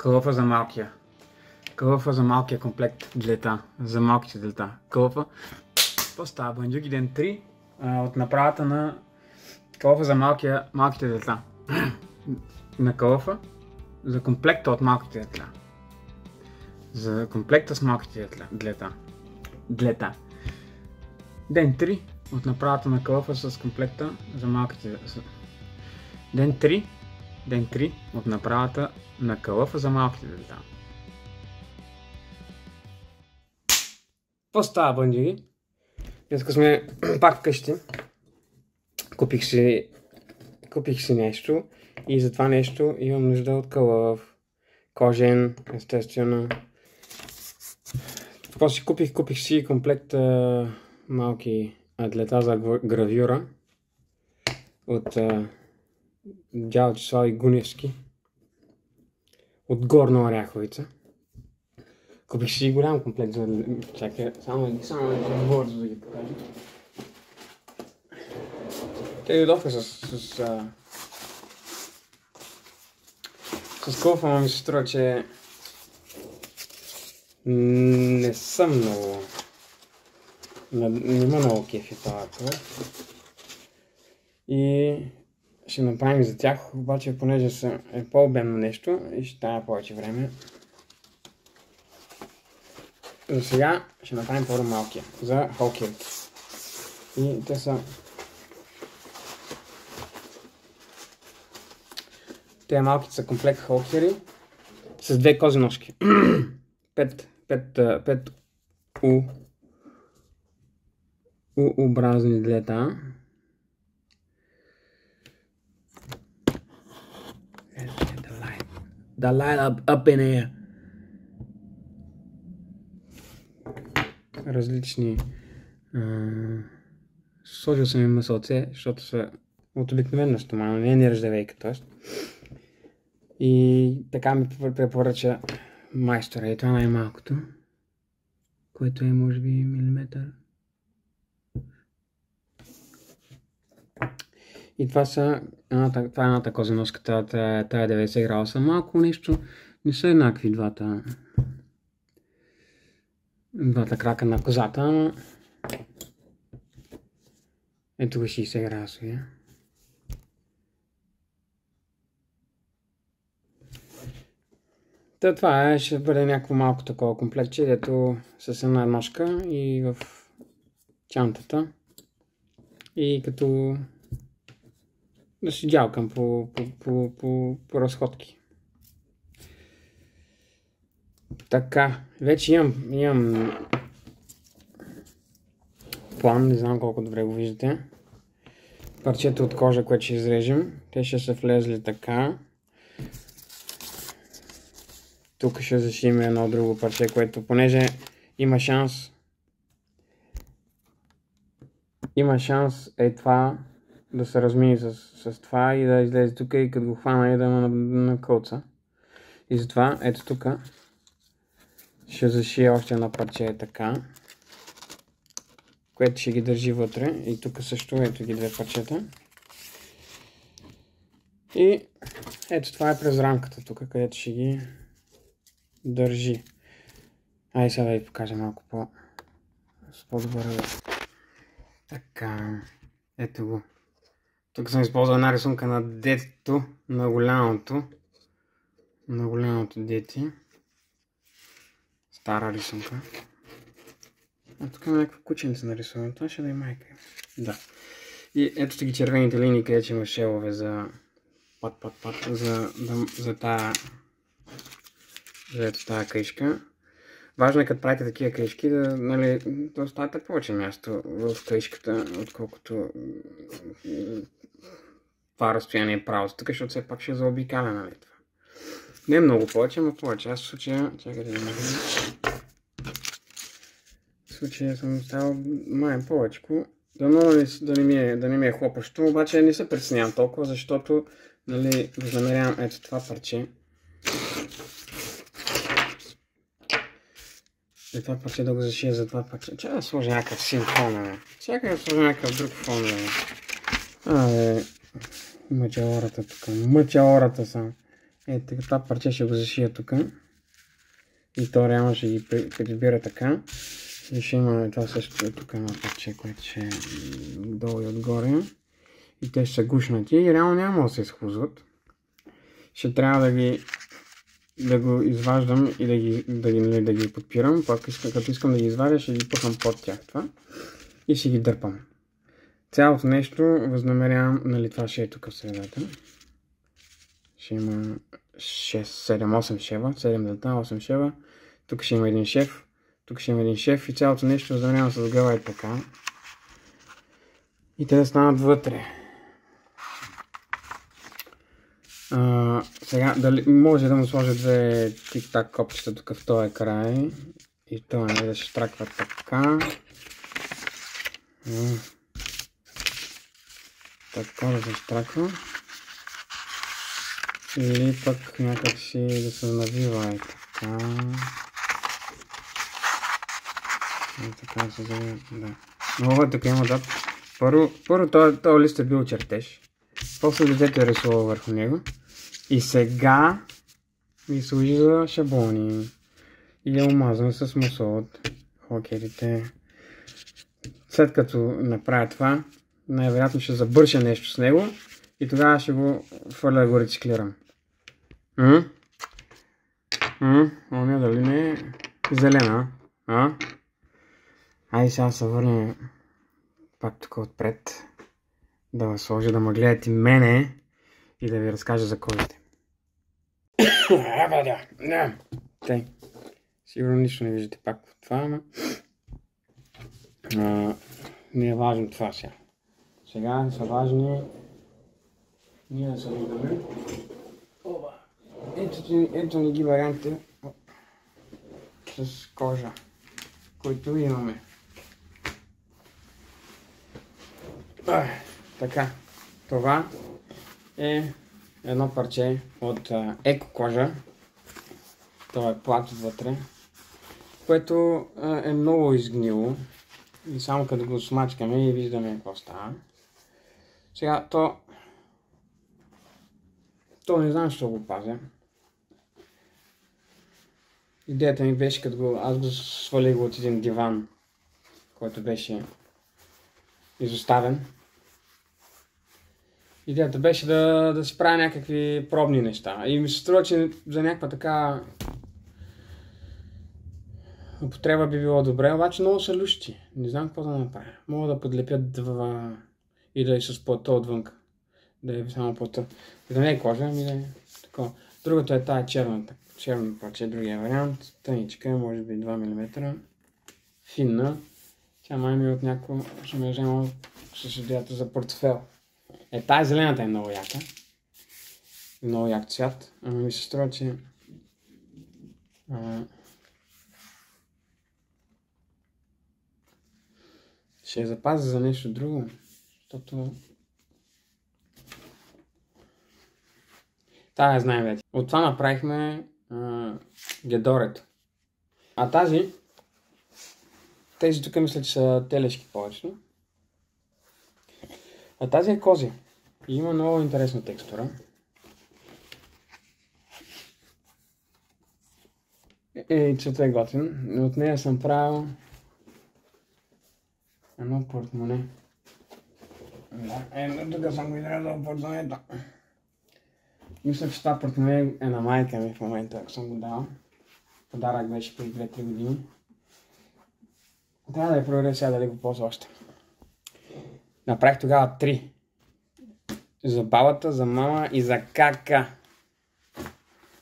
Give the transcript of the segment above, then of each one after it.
Кълъфа за малкия. Кълъфа за малкия комплект длета. За малките длета. Кълъфа. Това става бандюги ден 3 от направата на кълъфа за малките длета. На кълъфа за комплекта от малките длета. За комплекта с малките длета. Ден 3 от направата на кълъфа с комплекта за малките... Ден 3 от направата на кълъфа за малките длета. Какво става, бандюги? Днес сме пак вкъщи. Купих си нещо и за това нещо имам нужда от кълъв. Кожен, естествено. Какво си купих? Купих си комплект малки длета за гравюра от Дядо Числави Гуневски от Горна Оряховица. Купих си голям комплект за... Чакай, само да говоря, за да ги покажа. Те дойдоха с кълъфа, но ми се струва, че не съм много... Не има много кефи това кълъф. И ще направим за тях, обаче понеже е по-обемно нещо и ще тая повече време. За сега ще направим по-малкия, за холкерите. И те са... Те малките са комплект холкери с 2 кози ножки. 5 U-образни длета. The light up in here. Различни. Сложил съм им масълце, защото са от обикновена стомана, не е нержавейка, т.е. И така ми препоръча майстора. И това най-малкото, което е може би милиметър. И това са това е едната козеноска, тая 90 градуса. Малко нещо, не са еднакви двата крака на козата, но ето го 60 градусовия. Това ще бъде някакво малко такова комплектче, дето с една ножка и в чантата. И като да си дялкам по разходки. Така, вече имам план, не знам колко добре го виждате. Парчета от кожа, което ще изрежем, те ще са влезли така. Тук ще зашием едно друго парче, което понеже има шанс това да се размини с това и да излезе тук и като го хвана и да има на кълца. И затова ето тук ще зашия още едно парче така, което ще ги държи вътре. И тук също ето ги две парчета. И ето това е през рамката тук, където ще ги държи. Айде сега да ви покажа малко по-добър вид. Така, ето го. Тук съм използвал една рисунка на детето, на голямото дете. Стара рисунка. А тук има някаква кученце нарисувано. Това ще да е майка. Да. И ето сте ги червените линии, където има шелове за за тази кришка. Важно е като правите такива кришки да оставяте повече място в кришката, отколкото това разстояние е право. Тук, защото все пак ще заобикаля, нали това. Не много повече, но повече. Аз в случая, чакайте да видим. В случая съм ставал май повечко. Да не ми е хлопащо, обаче не се притеснявам толкова, защото възнамерявам ето това парче. И това парче да го зашия за това парче. Чакай да сложа някакъв син фон, Чакай да сложа някакъв друг фон, Мъчалората тук. Мъчалората съм. Ето, това парче ще го зашия тук. И то реално ще ги прибира така. И ще има това също. Тук има парче, което ще е долу и отгоре. И те ще са гушнати. И реално няма да се изхлузват. Ще трябва да го изваждам и да ги подпирам. Пак като искам да ги извадя, ще ги пъхам под тях това. И ще ги дърпам. Цялото нещо възнамерявам, нали, това ще е тук в средата. Ще има 6, 7, 8 шева, 7 дълта, 8 шева. Тук ще има един шеф, тук ще има един шеф и цялото нещо възнамерявам с гъла и така. И те да станат вътре. Сега, дали може да му сложа две тик-так копчета тук в този край. И това да ще штраква така. Така да се штраква. Или пък някак си да се навива и така. И така се завива, да. Много тук има да. Първо този лист е бил чертеж. После детето е рисувал върху него. И сега ми служи за шаблони. И е омазан с масло от хокерите. След като направя това, най-вероятно ще забърша нещо с него. И тогава ще го фърля да го рециклирам. Оня дали не е зелена? Айде сега се върнем пак тук отпред. Да сложа да ме гледате мене и да ви разкажа за козите. Тъй. Сигурно нищо не виждате пак от това, ама не е важно това сега. Сега са важни ние да се виждаме. Ето ни ги вариантите с кожа, които имаме. Така, това е едно парче от еко кожа. Това е плат вътре, което е много изгнило. И само като го смачкаме и виждаме какво става. Сега то не знам защо го пазя. Идеята ми беше като аз го свалих от един диван, който беше изоставен. Идеята беше да си правя някакви пробни неща. И ми се струва, че за някаква така употреба би било добре, обаче много са лющи. Не знам какво да направя. Мога да подлепят два и да е с плата отвънка. Да е само плата. И да не е кожа, ами да е такова. Другото е тая черна парче, другия вариант. Тъничка, може би 2 мм. Финна. Тя май ми е от някакво, ще ме взема с идеята за портфел. Тая зелената е много яка. Много як цвят. Ама ми се струва, че ще я запазя за нещо друго. Защото тая знаем вече. От това направихме гедорето. А тези тук мисля, че са телешки повечето. А тази е кози. И има много интересна текстура. Цветът е готин. От нея съм правил едно портмоне. Тук съм го изрязал портмонето. Мисля, че това портмоне е на майка ми в момента, ако съм го дал. Подарък беше преди 2-3 години. Трябва да я проверя сега дали го ползва още. Направих тогава 3. За бабата, за мама и за кака.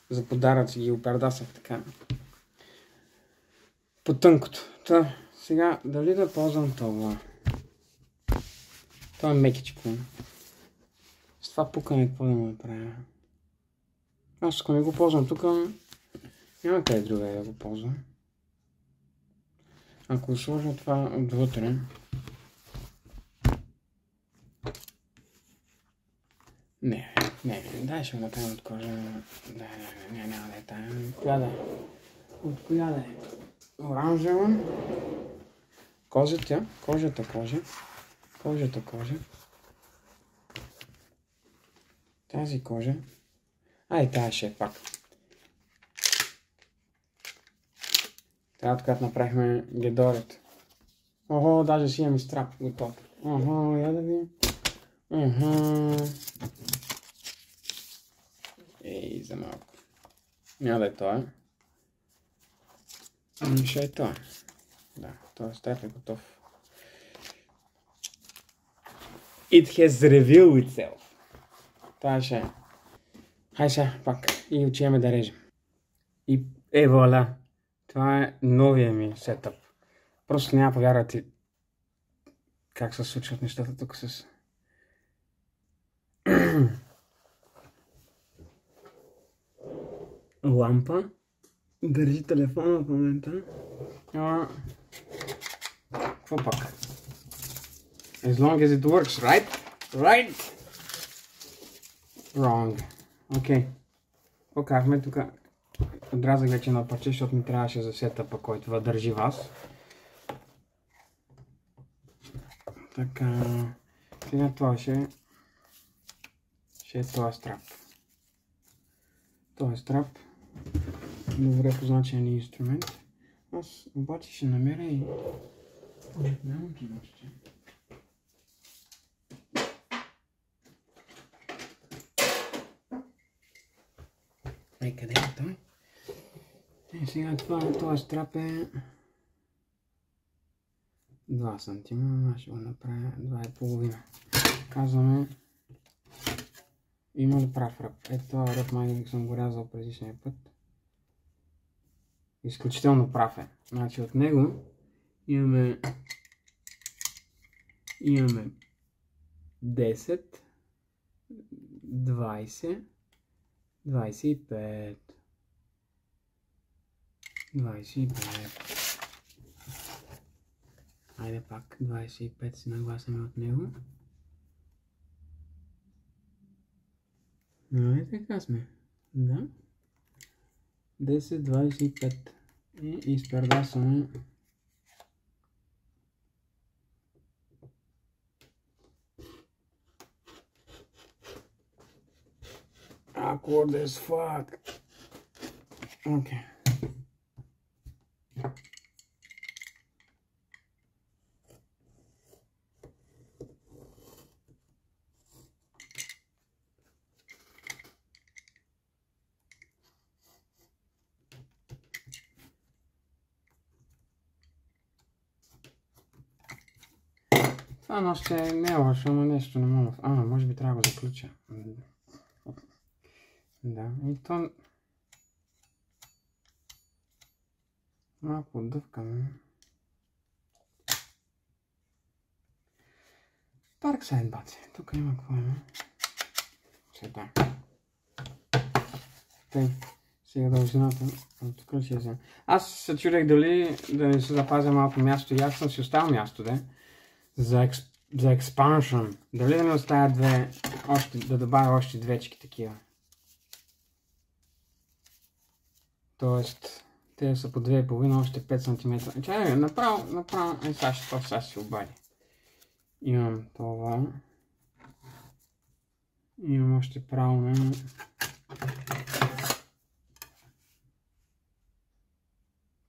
За подаръци ги опердасах така. По тънкото. Сега дали да ползвам това? Това е мекичко. С това пукане какво да му направя? Аз ако не го ползвам тук, няма къде друга да го ползвам. Ако сложа това отвътре, не, дай ще го направим от кожа. Няма да е тая. От коя да е? Оранжева. Кожата кожа. Тази кожа. Ай, тая ще е пак. Трябва, когато направихме гедорите. Охо, даже си имам и страп готов. Охо, я да видим. Ей, за малко. Няма да е това. Ще е това. Да, този страп е готов. It has revealed itself. Това ще е. Хай сега, пак. И отиваме да режем. И вуаля. Това е новия ми сетъп. Просто няма повярвате как се случват нещата тук с... лампа. Държи телефона в момента. Какво пак? As long as it works, right? Right? Wrong. Окей. Какво казахме тук? Отрязах вече на парче, защото ми трябваше за сетъпа, който държи вас. Така. Сега това ще е този страп. Този страп. Добре позначен инструмент. Аз обаче ще намеря и... Нямам киношче. Къде е той? Сега този страп е 2 см, аз ще го направя 2,5. Казваме, има ли прав ръб? Ето този ръб май съм го рязал предишния път. Изключително прав е. Значи от него имаме 10, 20, 25. 25. Айде пак 25 си нагласяме от него. И така сме. Да. 10, 25. И изпредасваме. Awkward as fuck. Окей. Това нощ не е лошо, но нещо не мога. Може би трябва да го заключа. Да, и то... Малко отдъвкаме. Darkside баци. Тук има какво има. Сега. Тъй. Сега дължината. Тук ще взема. Аз се чудех дали да не се запазя малко място. И аз съм си оставил място, за expansion. Дали да ми оставя да добавя още двечки такива. Тоест, те са по 2,5, още 5 см. Чакай, направо, сега ще обади. Имам това. Имам още право на...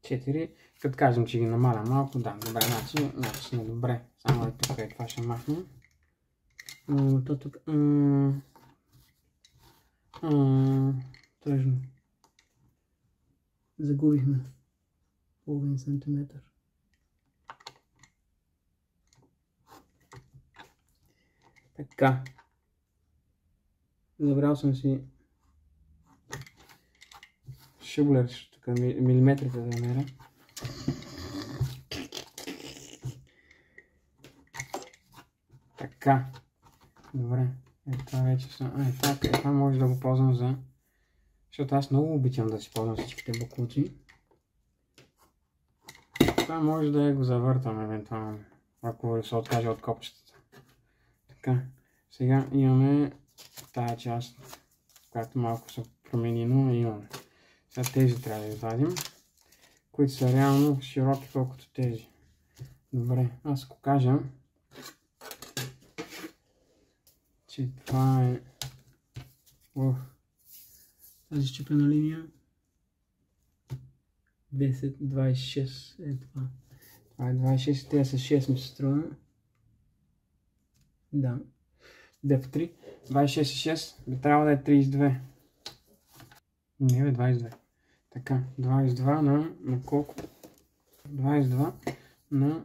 Четири. Като кажем, че ги намаля малко, да, добре, значи не добре. Само е тук, това ще махнем. Тук... Тъжно. Загубихме половин сантиметър. Така. Забрал съм си шублер, тук милиметрите да намеря. Така. Добре. Това вече съм... това може да го ползвам за... Защото аз много обичам да си ползвам всичките буклуци. Това може да го завъртам евентуално, ако се откаже от копчетата. Така, сега имаме тая част, която малко се промени, но имаме. Сега тези трябва да извадим, които са реално широки колкото тези. Добре, аз ако кажа, че това е... тази счупена линия. 10, 26 е това. Това е 26, тя с 6 ми се струва. Да. 2 по 3. 26 и 6 би трябва да е 32. Не бе, 22. Така, 22 на колко? 22 на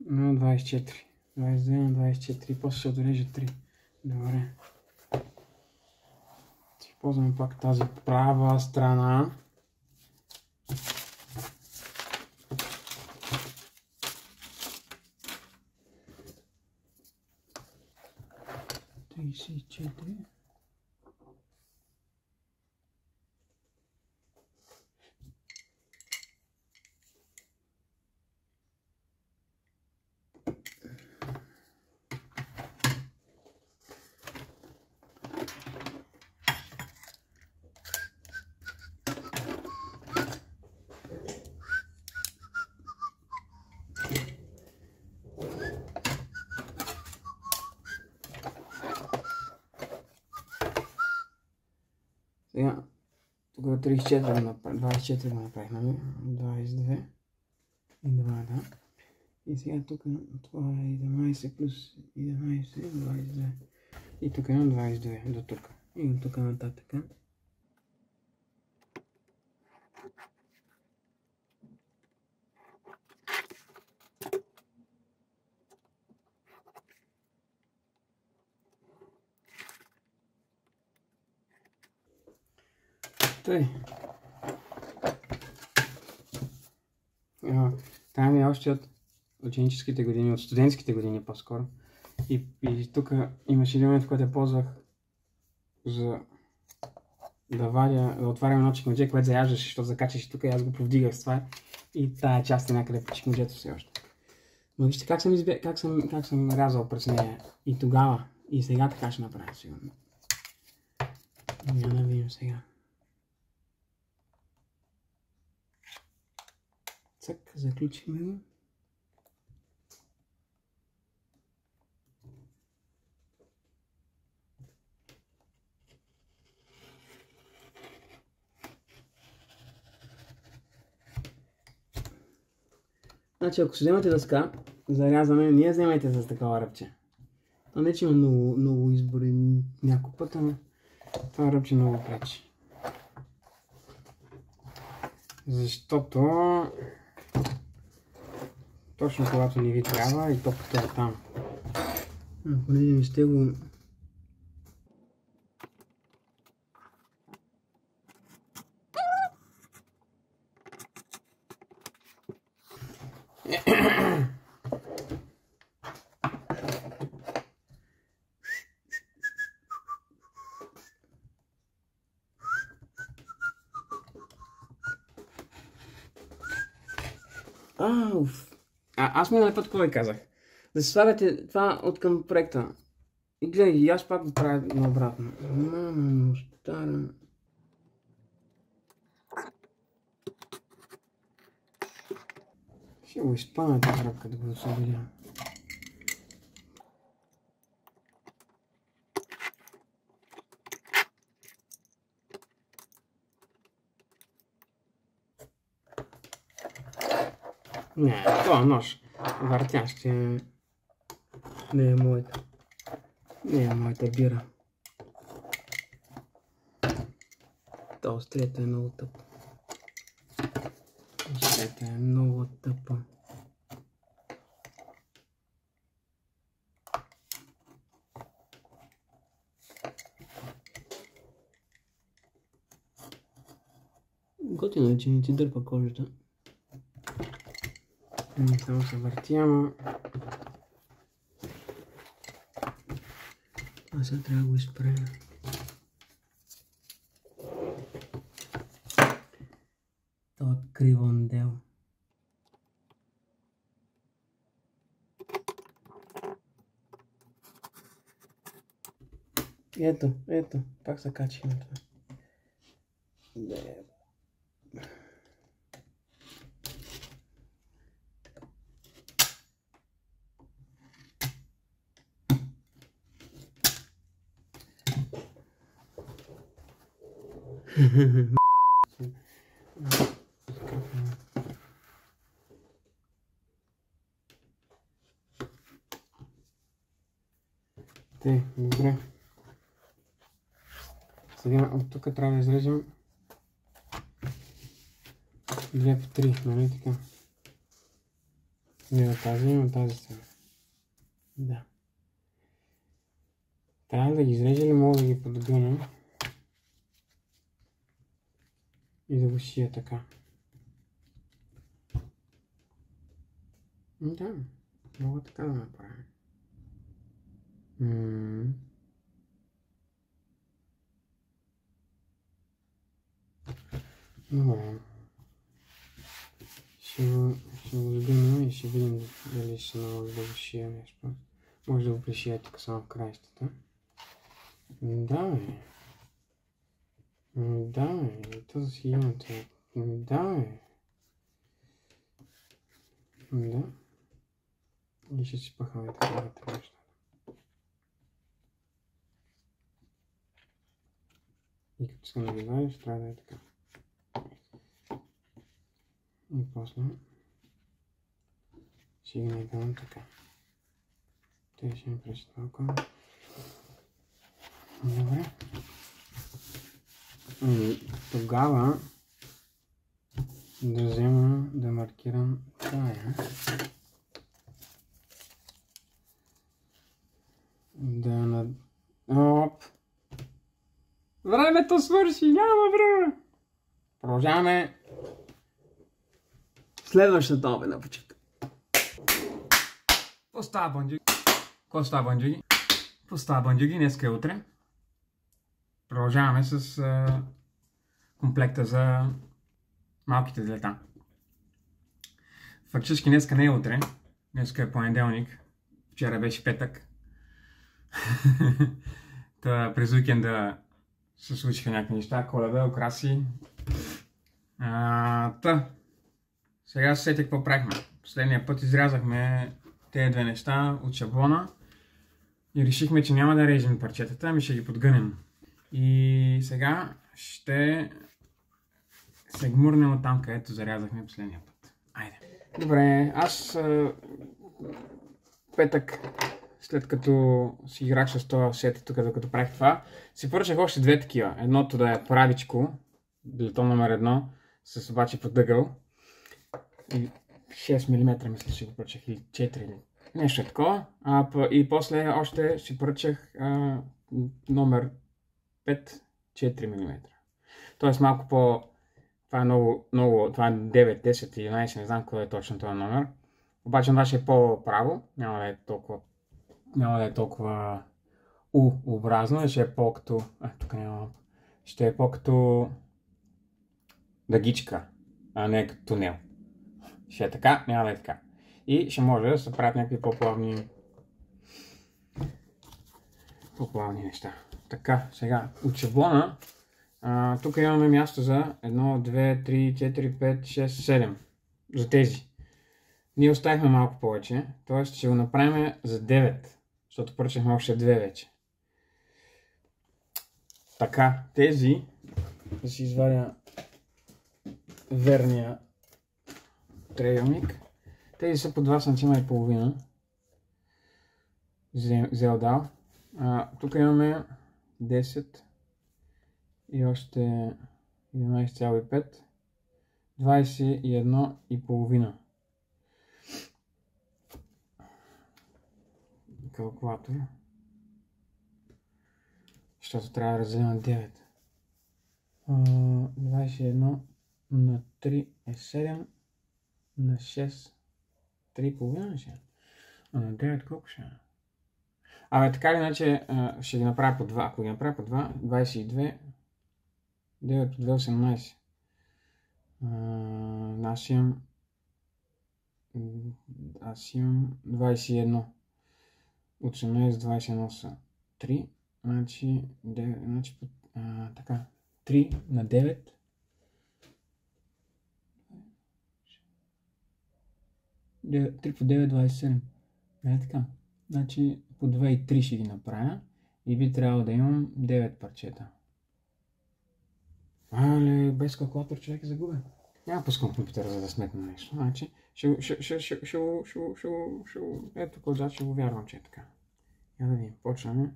24. 22 на 24. После ще отрежа 3. Добре. Ще ползваме пак тази права страна. Четири. Сега, тук 34 24 го направихме, 22 и 2, да. И сега тук това е 11 плюс 11, 22. И тук имам 22 до тук. И от тук нататък. Тъй. Тая ми е още от ученическите години, от студентските години по-скоро. И тук имаше един момент, в който я ползвах за да отварям едно чекмедже, което заяждаше, защото закачаше тук и аз го повдигах с това. И тая част е някъде по чекмеджето все още. Но вижте как съм рязал през нея. И тогава, и сега така ще направя сигурно. Няма да видим сега. Цък, заключихме го. Значи, ако ще вземате дъска за рязане, не я вземайте с такова ръбче. То не че има много избори няколко пъти, но това ръбче много пречи. Защото точно когато не ви трябва и топката е там. Ако не сте го... Аз миналия път какво ви казах? Да се слагате това от към проекта. И гледай, и аз пак го правя наобратно. Мама, стара. Ще го изпълня тази ръбка да го събедя. Не, това нож. Въртящ не е моята. Не е моята бира. То острието е много тъпо. Острието е много тъпо. Готино е, че не ти дърпа кожата. Само се върти, ама... Аз сега трябва да го изправя. Това е кривондел. Ето, пак се качи на това. Те, добре. Сега от тук трябва да изрежем 2 по 3, нали така? Не от тази и от тази страна. Да. Трябва да ги изрежа или мога да ги подгъна и да го шия така. Да, мога така да направя. Добре. Ще го сгъна и ще видим дали ще наложи да го шия нещо. Може да го пришия тук само в краищата. Да, да, то си имате. Да, да. И ще си пахаме такива неща. И като искам да ги варя, ще трябва да е така. И после ще ги наигравам така. Те ще ми пречат малко. Добре. И тогава да взема да маркирам тая. Оп! Времето свърши! Няма време! Продължаваме следващата обедна почивка. Какво става, банджуги? Днеска е утре. Продължаваме с комплекта за малките дете. Фактически днеска не е утре. Днеска е понеделник. Вчера беше петък. През уикенда се случиха някакви неща. Коледа, украси. Сега се сетих какво правихме. Последния път изрязахме тези две неща от шаблона и решихме, че няма да режем парчетата, ами ще ги подгънем. И сега ще се гмурнем от там, където зарязахме последния път. Айде. Добре, аз петък, след като си играх с това сет тук, докато правих това, си поръчах още две такива. Едното да е правичко, билетон номер 1, с обаче подъгъл. И 6 мм мисля, че го поръчах, или 4 или нещо такова. И после още си поръчах номер 5, 4 мм. Тоест малко по... Това е много, това е 9, 10, 11, не знам кой е точно този номер. Обаче това ще е по-право, няма да е толкова U-образно, ще е по-като... тук няма лампа. Ще е по-като дъгичка, а не като тунел. Ще е така, няма да е така. И ще може да се правят някакви по-плавни неща. Така, сега, от шаблона, тук имаме място за 1, 2, 3, 4, 5, 6, 7. За тези. Ние оставихме малко повече, т.е. ще го направим за 9, защото поръчахме още 2 вече. Така, тези, да си извадя верния триъгълник. Тези са по 2 см и половина. Взел дал. Тук имаме 10 и още 11,5. 21 и половина. Калкулатор. Защото трябва да разделим на 9. 21 на 3 е 7. На 6 3,5 ще е. А на 9 колко ще е? Така или иначе ще ги направя по 2. Ако ги направя по 2, 22, 9 по 2, 18. Аз имам 21. 18, 21 са 3. Значи, така. 3 на 9. 3 по 9, 27. Не е така. Значи по 2 и 3 ще ги направя и би трябвало да имам 9 парчета. Але без калкулатор човек е загубен. Няма пускам компютъра, за да сметна нещо. Значи, ето коза, ще го вярвам, че е така. Я да видим, почваме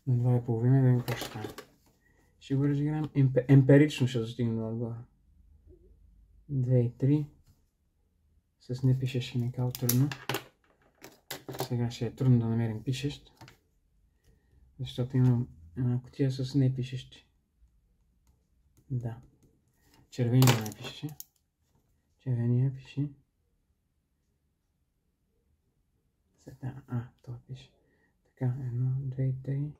на 2,5 да ми почне. Ще го разиграем емпирично, ще достигнем до отгоре. 2,3. С не пишещ химикал трудно. Сега ще е трудно да намерим пишещ. Защото имам една кутия с не пишещи. Да. Червения не пише. Червения пише. Сега, това пише. Така, 1, 2, 3.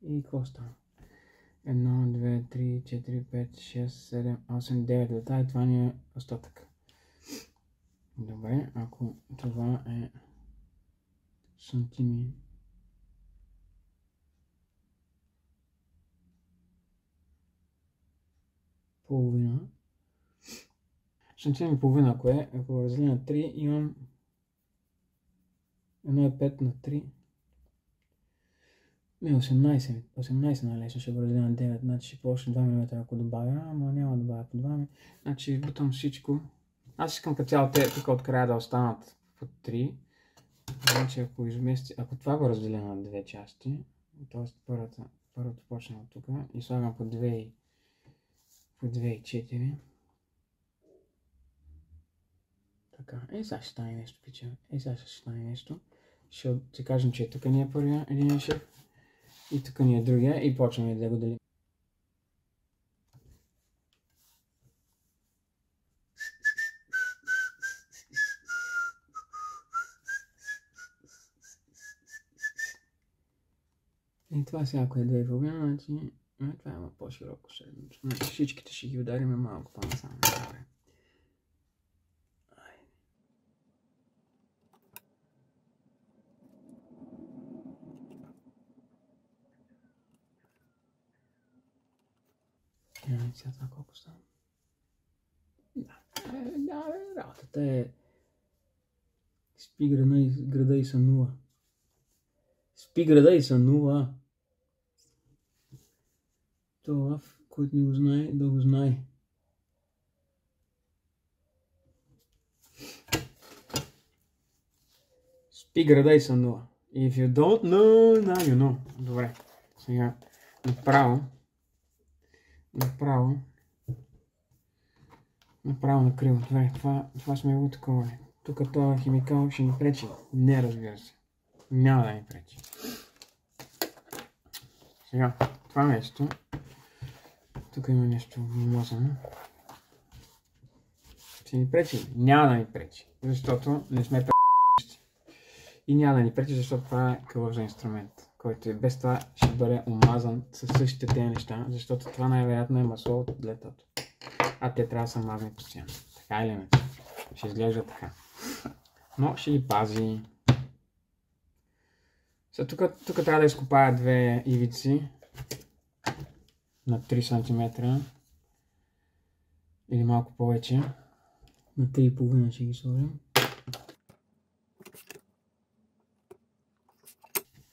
И какво става? 1, 2, 3, 4, 5, 6, 7, 8, 9 лета и това ни е остатък. Добре, ако това е сантими половина. Сантими половина, ако разделя на 3, имам 1,5 на 3. Не, 18 на лесно ще го разделя на 9, значи ще по-още 2 мм ако добавя, ама няма да добавя по 2 мм. Значи бутам всичко. Аз искам като цяло те тук от края да останат по 3. Значи ако това го разделя на две части, т.е. първото почне от тук и слагам по 2,4. Така, сега ще стане нещо, пича. Сега ще стане нещо. Ще кажем, че тук ни е първия един шеф и тук ни е другия и почваме да го делим. И това сега, ако е 2,5, значи това има по-широко средно. Значи всичките ще ги удариме малко по-насам. Сега това колко става? Да, работата е спи града и сънува. Спи града и сънува. Това, който не го знае, да го знае. Спи града и сънува. If you don't know, now you know. Добре. Сега направо на криво. Добре, това сме го такова. Тук това химикал ще ни пречи. Не, разбира се. Няма да ни пречи. Сега, това нещо. Тук има нещо вмазано. Ще ни пречи? Няма да ни пречи. Защото не сме пречи. И няма да ни пречи, защото това е кълъв инструмент, който и без това ще бъде омазан със същите тези неща, защото това най-вероятно е масло от летото. А те трябва да са мазни постоянно. Така или иначе. Ще изглежда така. Но ще ги пази. Тук трябва да изкопая две ивици на 3 см или малко повече. На 3,5 ще ги сложим.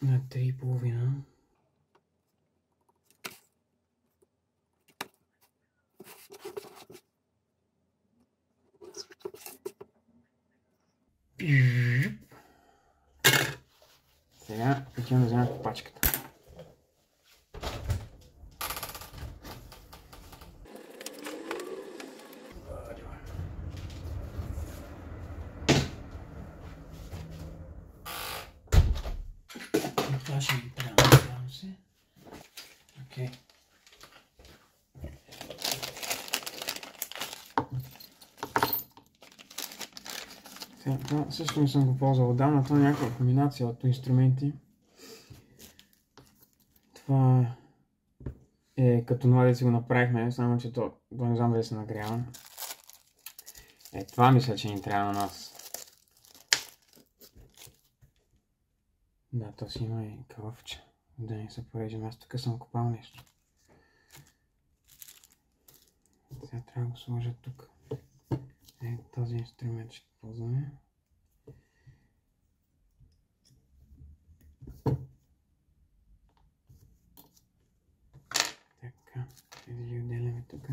На 3,5. Сега отивам да взема пачката. Това ще ги правя, надявам се. Окей. Това също не съм го ползвал отдавна, това е някаква комбинация от инструменти. Това е като това да си го направихме, само че то не знам дали се нагрява. Това мисля, че ни трябва на нас. Да, то си има и кълъвче. Да не се порежем, аз тук съм копал нещо. Сега трябва да го сложа тук. То този инструмент ще ползваме. Така, ще ги отделяме тук.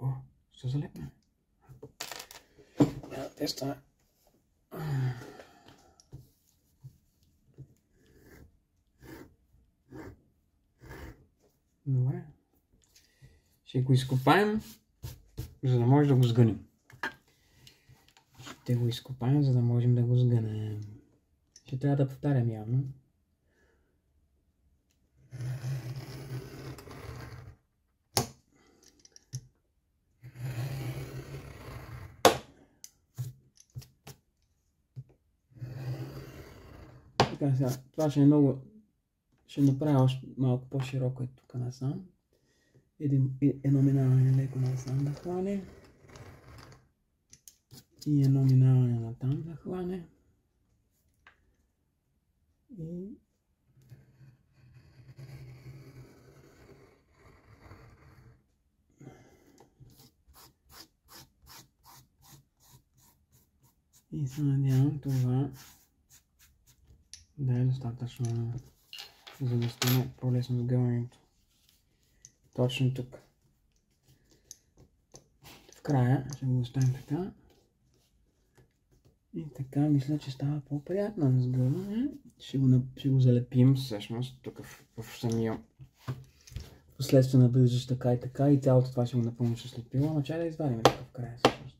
О, ще залепне. Тестваме. Добре. Ще го изкопаем, за да може да го сгънем. Ще го изкопаем, за да можем да го сгънем. Ще трябва да повтарям явно. Така сега, това ще е много... Ще направя още малко по-широко е тук насам. Едно минаване леко насам да хване. И едно минаване натам да хване. И се надявам това да е достатъчно, за да стане по-лесно сгъването. Точно тук. В края ще го оставим така. И така мисля, че става по-приятно на сгъване. Ще го залепим всъщност тук в самия последствие на ближиш така и така. И цялото това ще го напълно ще слепило. Но чай да извадим тук в края всъщност.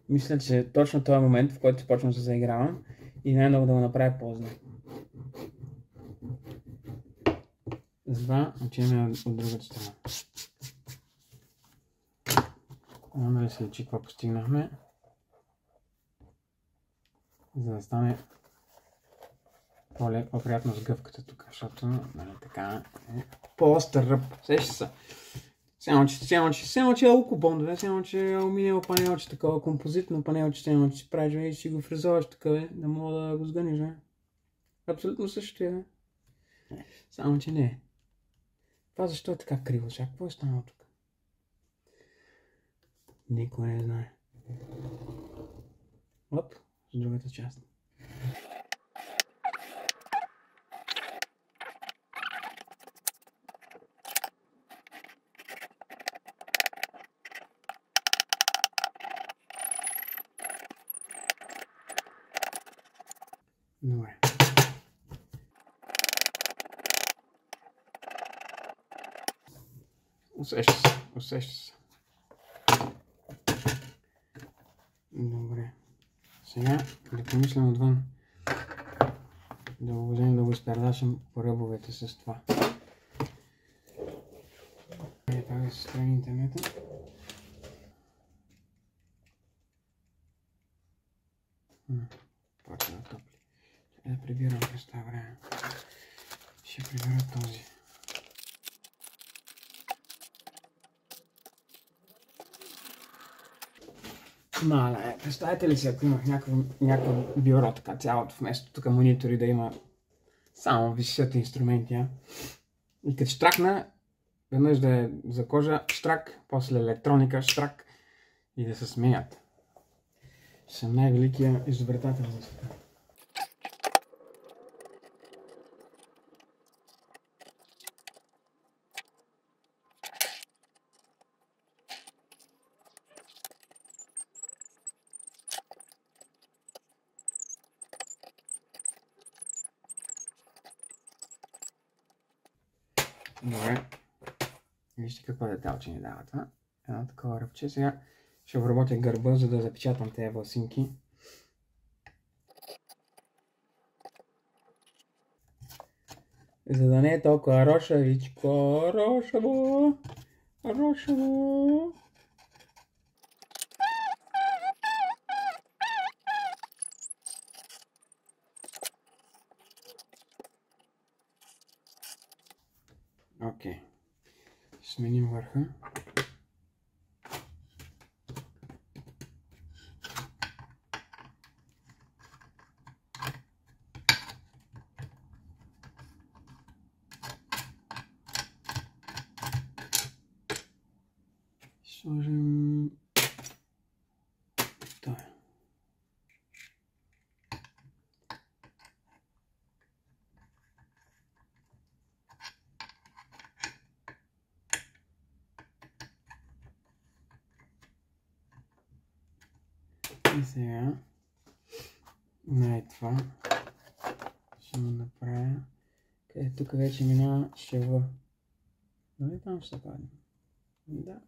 Мисля, че точно този момент, в който почвам да се заигравам и най-много да го направя поздно. Затова отиваме от другата страна. Няма да се личи какво постигнахме, за да стане по-приятно с гъвката тук, защото нали, така е по-остър ръб. Сеща се. Само че алкобондове, само че алуминиево панелче, такова композитно панелче, само че си правиш и си го фрезоваш така, да мога да го сгъниш. Абсолютно същото е. Само че не. Това защо е така криво? Сега какво е станало тук? Никой не знае. Оп, с другата част. Добре. Усеща се. Добре. Сега да помислям отвън. Да го вземем да го изпердашим по ръбовете с това. Това се страни интернета. Почва да топли. Да прибирам през това време. Ще прибера този. Мале, представете ли си, ако имах някакво бюро така цялото, вместо тук монитори да има само висят инструменти. И като штракна, веднъж да е за кожа штрак, после електроника штрак и да се сменят. Ще съм най-великия изобретател за света. Добре. Вижте какво деталче ни дава това. Едно такова ръбче. Сега ще обработя гърба, за да запечатам тези вълсинки. За да не е толкова рошавичко, рошаво, рошаво. Окей. Сменим върха. Сложим това. И сега това ще го направя, където тук вече минава шева. Нали там ще се падне? Да.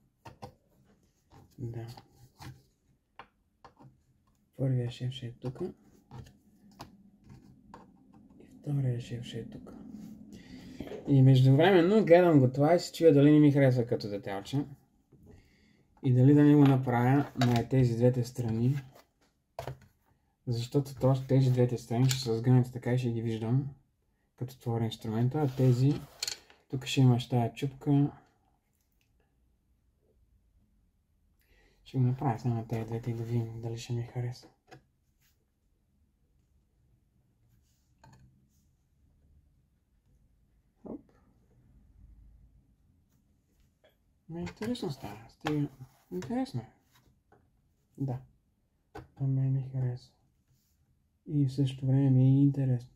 Да. Първия шев ще е тук. И втория шев ще е тук. И междувременно гледам го това и се чуя дали не ми харесва като детайлче. И дали да не го направя на тези двете страни. Защото тези двете страни ще се сгънат така и ще ги виждам като творя инструмента. А тези, тук ще имаш тая чупка. Ще го направя само на тези двете и да видим дали ще ми хареса. Оп. Интересно става. Стига. Интересно е. Да. На мен ми хареса. И в същото време ми е интересно.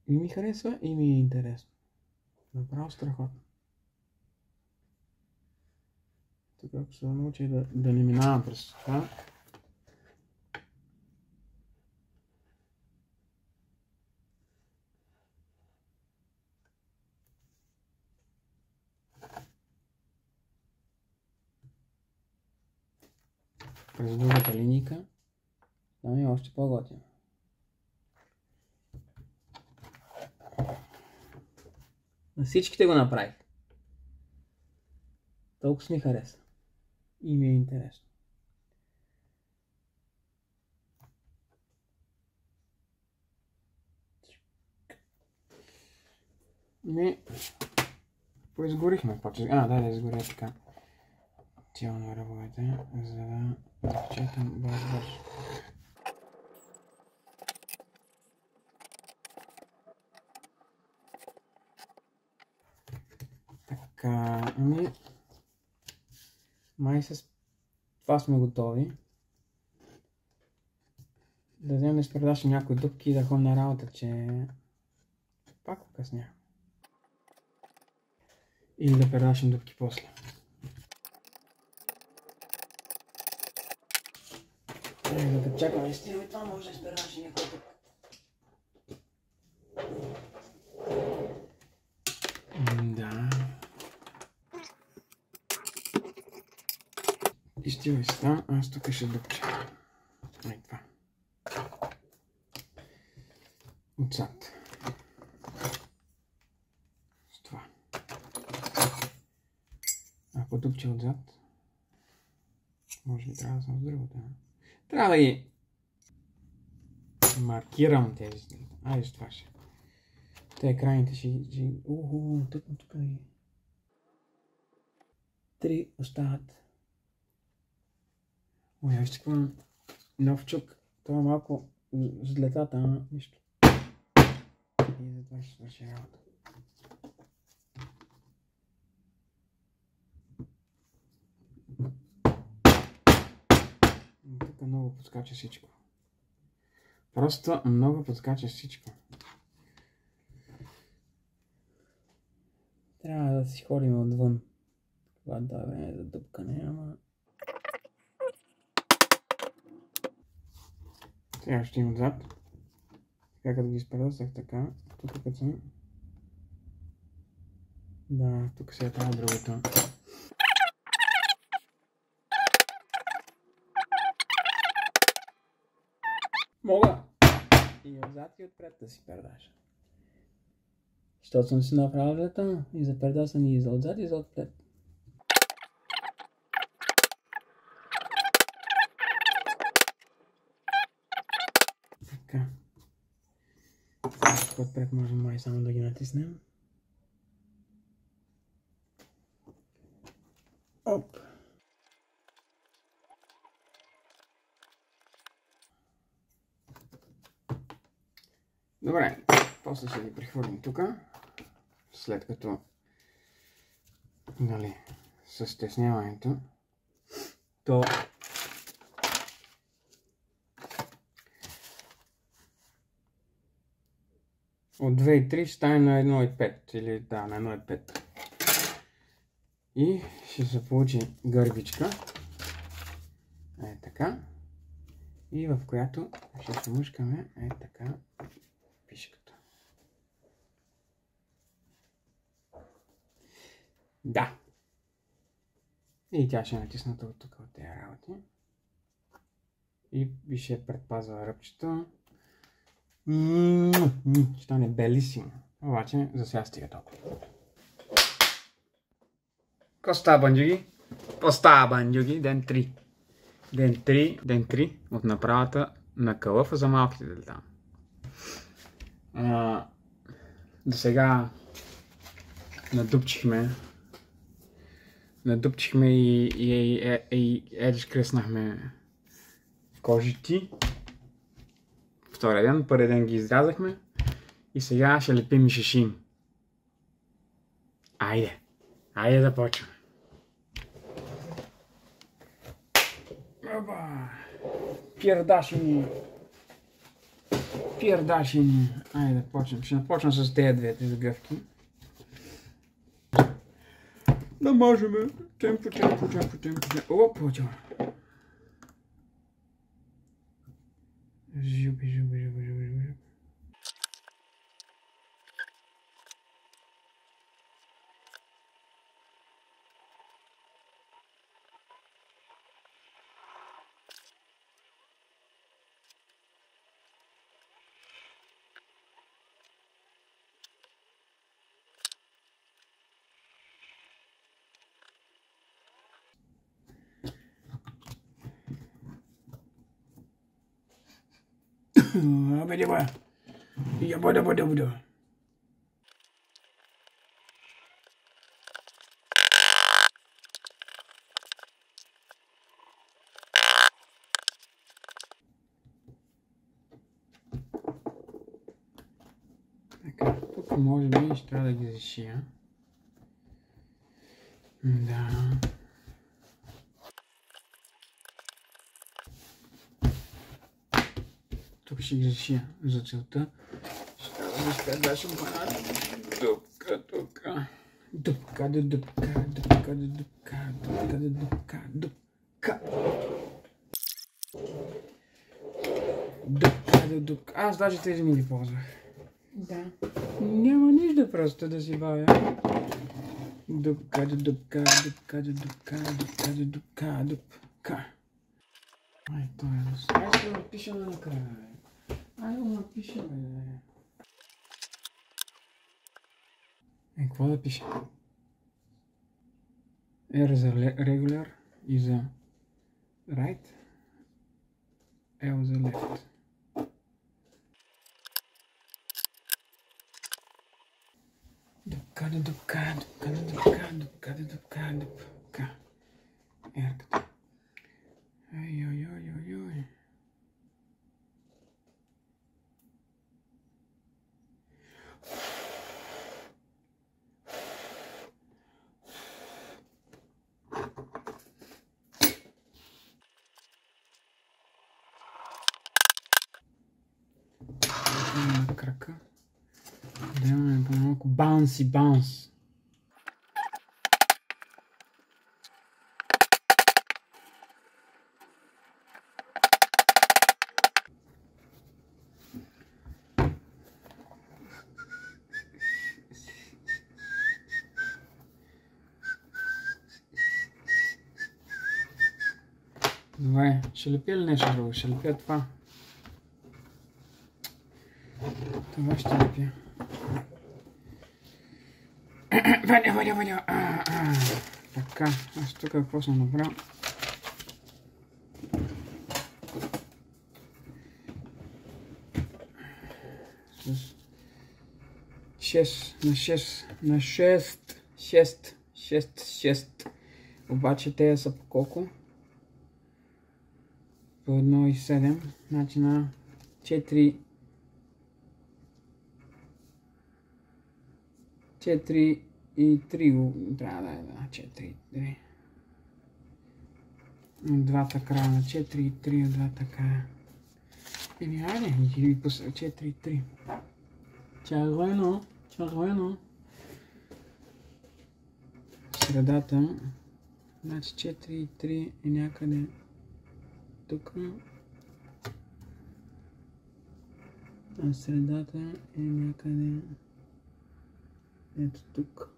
И ми харесва, и ми е интересно. Направо страхотно. Тук ако се научи да не минавам през това. През другата линейка. Там е още по-готино. На всичките го направих. Толкова ми хареса. И ми е интересно. Не. Поизгорихме почти. Да изгоря така. Цяло на ръбовете, за да разчетам бързо. Така, май с това сме готови. Да вземем да изпредашим някои дупки и да ходим на работа, че пак късня. Или да предашим дупки после. Да чакаме стил и това може да изпредашим някой дупки. Да. Изтивай се там, аз тук ще дупча. Ей това. Отзад. С това. Ако дупча отзад, може би трябва да съм с другото. Трябва да ги маркирам тези. Айде с това ще. Те крайните ще... тук да ги... 3 остават. Ой, вижте какво нов чук. Това е малко с летата, ама нищо. И затова ще свърши работа. Тук много подскача всичко. Просто много подскача всичко. Трябва да си ходим отвън. Когато да е време за дупкане, ама... Сега ще им отзад. Така като ги изпредосах така. Тук като съм... Да, тук сега трябва другото. Мога! И отзад и отпред да си пердаш. Защото съм си направил лета и заперда съм и за отзад и за отпред. Така. Отпред можем май само да ги натиснем. Оп! Добре, после ще ги прехвърлим тук, след като, нали, с стесняването, то от 2,3 ще стане на 1,5 или да, на 1,5. И ще се получи гърбичка, така, и в която ще смушкаме така пишката. Да. И тя ще е натисната от тук от тези работи. И ще предпазва ръбчето. Ще стане белисимо. Обаче за сега стига толкова. Какво става, бандюги? Какво става, бандюги? Ден 3. Ден 3 от направата на кълъфа за малките деца. До сега надупчихме и едиш кръснахме кожити. Втория ден, първия ден ги изрязахме и сега ще лепим и ще шием. Айде да почваме. Опа! Пирдашини! Айде да почнем. Ще напочна с тези двете загъвки. Да можем. Темпо. Опа, чао. Жуби. Abang dia buat. Ya bodoh. Така, тук може би ще трябва да ги зашия. Да. Тук ще ги зашия за целта. Ще трябва да изпредва шампанат. Дупка. Дупка. Аз даже тези не ги ползвах. Да. Няма нищо просто да си бавя. Дупка. Ай, той е раз. Ай, ще го напишем накрая. Какво да пишем? R за regular и за right. L за left. Дупка. Ерката. Ой. На крака. Да имаме по-малко баунс. Добре, ще лепя ли нещо друго? Ще лепя това. Това ще лепя. Ваня. Така, аз тук какво съм направил? С 6 на 6. Обаче те са по колко? По 1,7. Значи на 4 и 3 трябва да е, 4 и 3. От двата края на 4 и 3 от двата края. Айде, 4 и 3. Червено. Средата, значи 4 и 3 е някъде тук. А средата е някъде ето тук.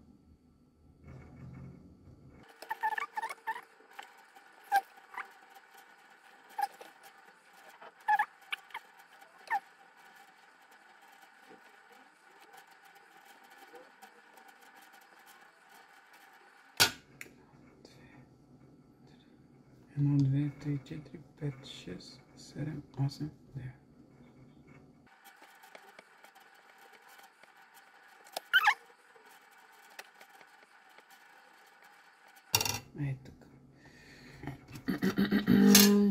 Едно, 2, 3, 4, 5, 6, 7, 8, 9. Ей тук.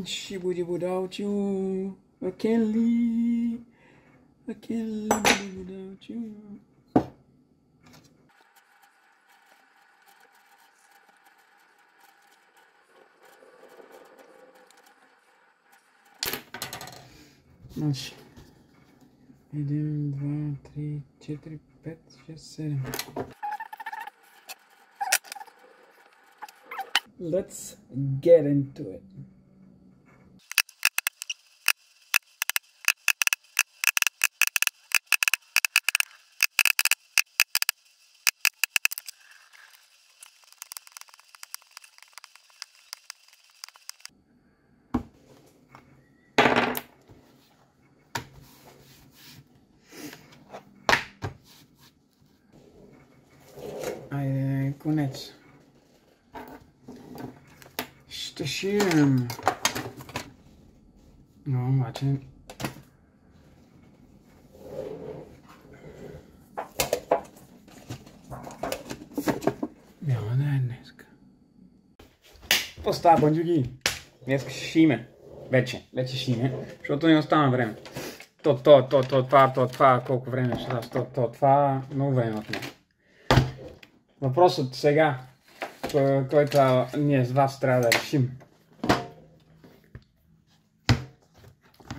Shibudi-without you, I can't live without you. Значи 1, 2, 3, 4, 5, 6, 7. Let's get into it. Айде, конец. Ще шием. Но, обаче... Няма да е днеска. Какво става, бандюги? Днеска ще шиме. Вече шиме, защото не остана време. Това, колко време ще даст, това, много време от мен. Въпросът сега, който ние с вас трябва да решим.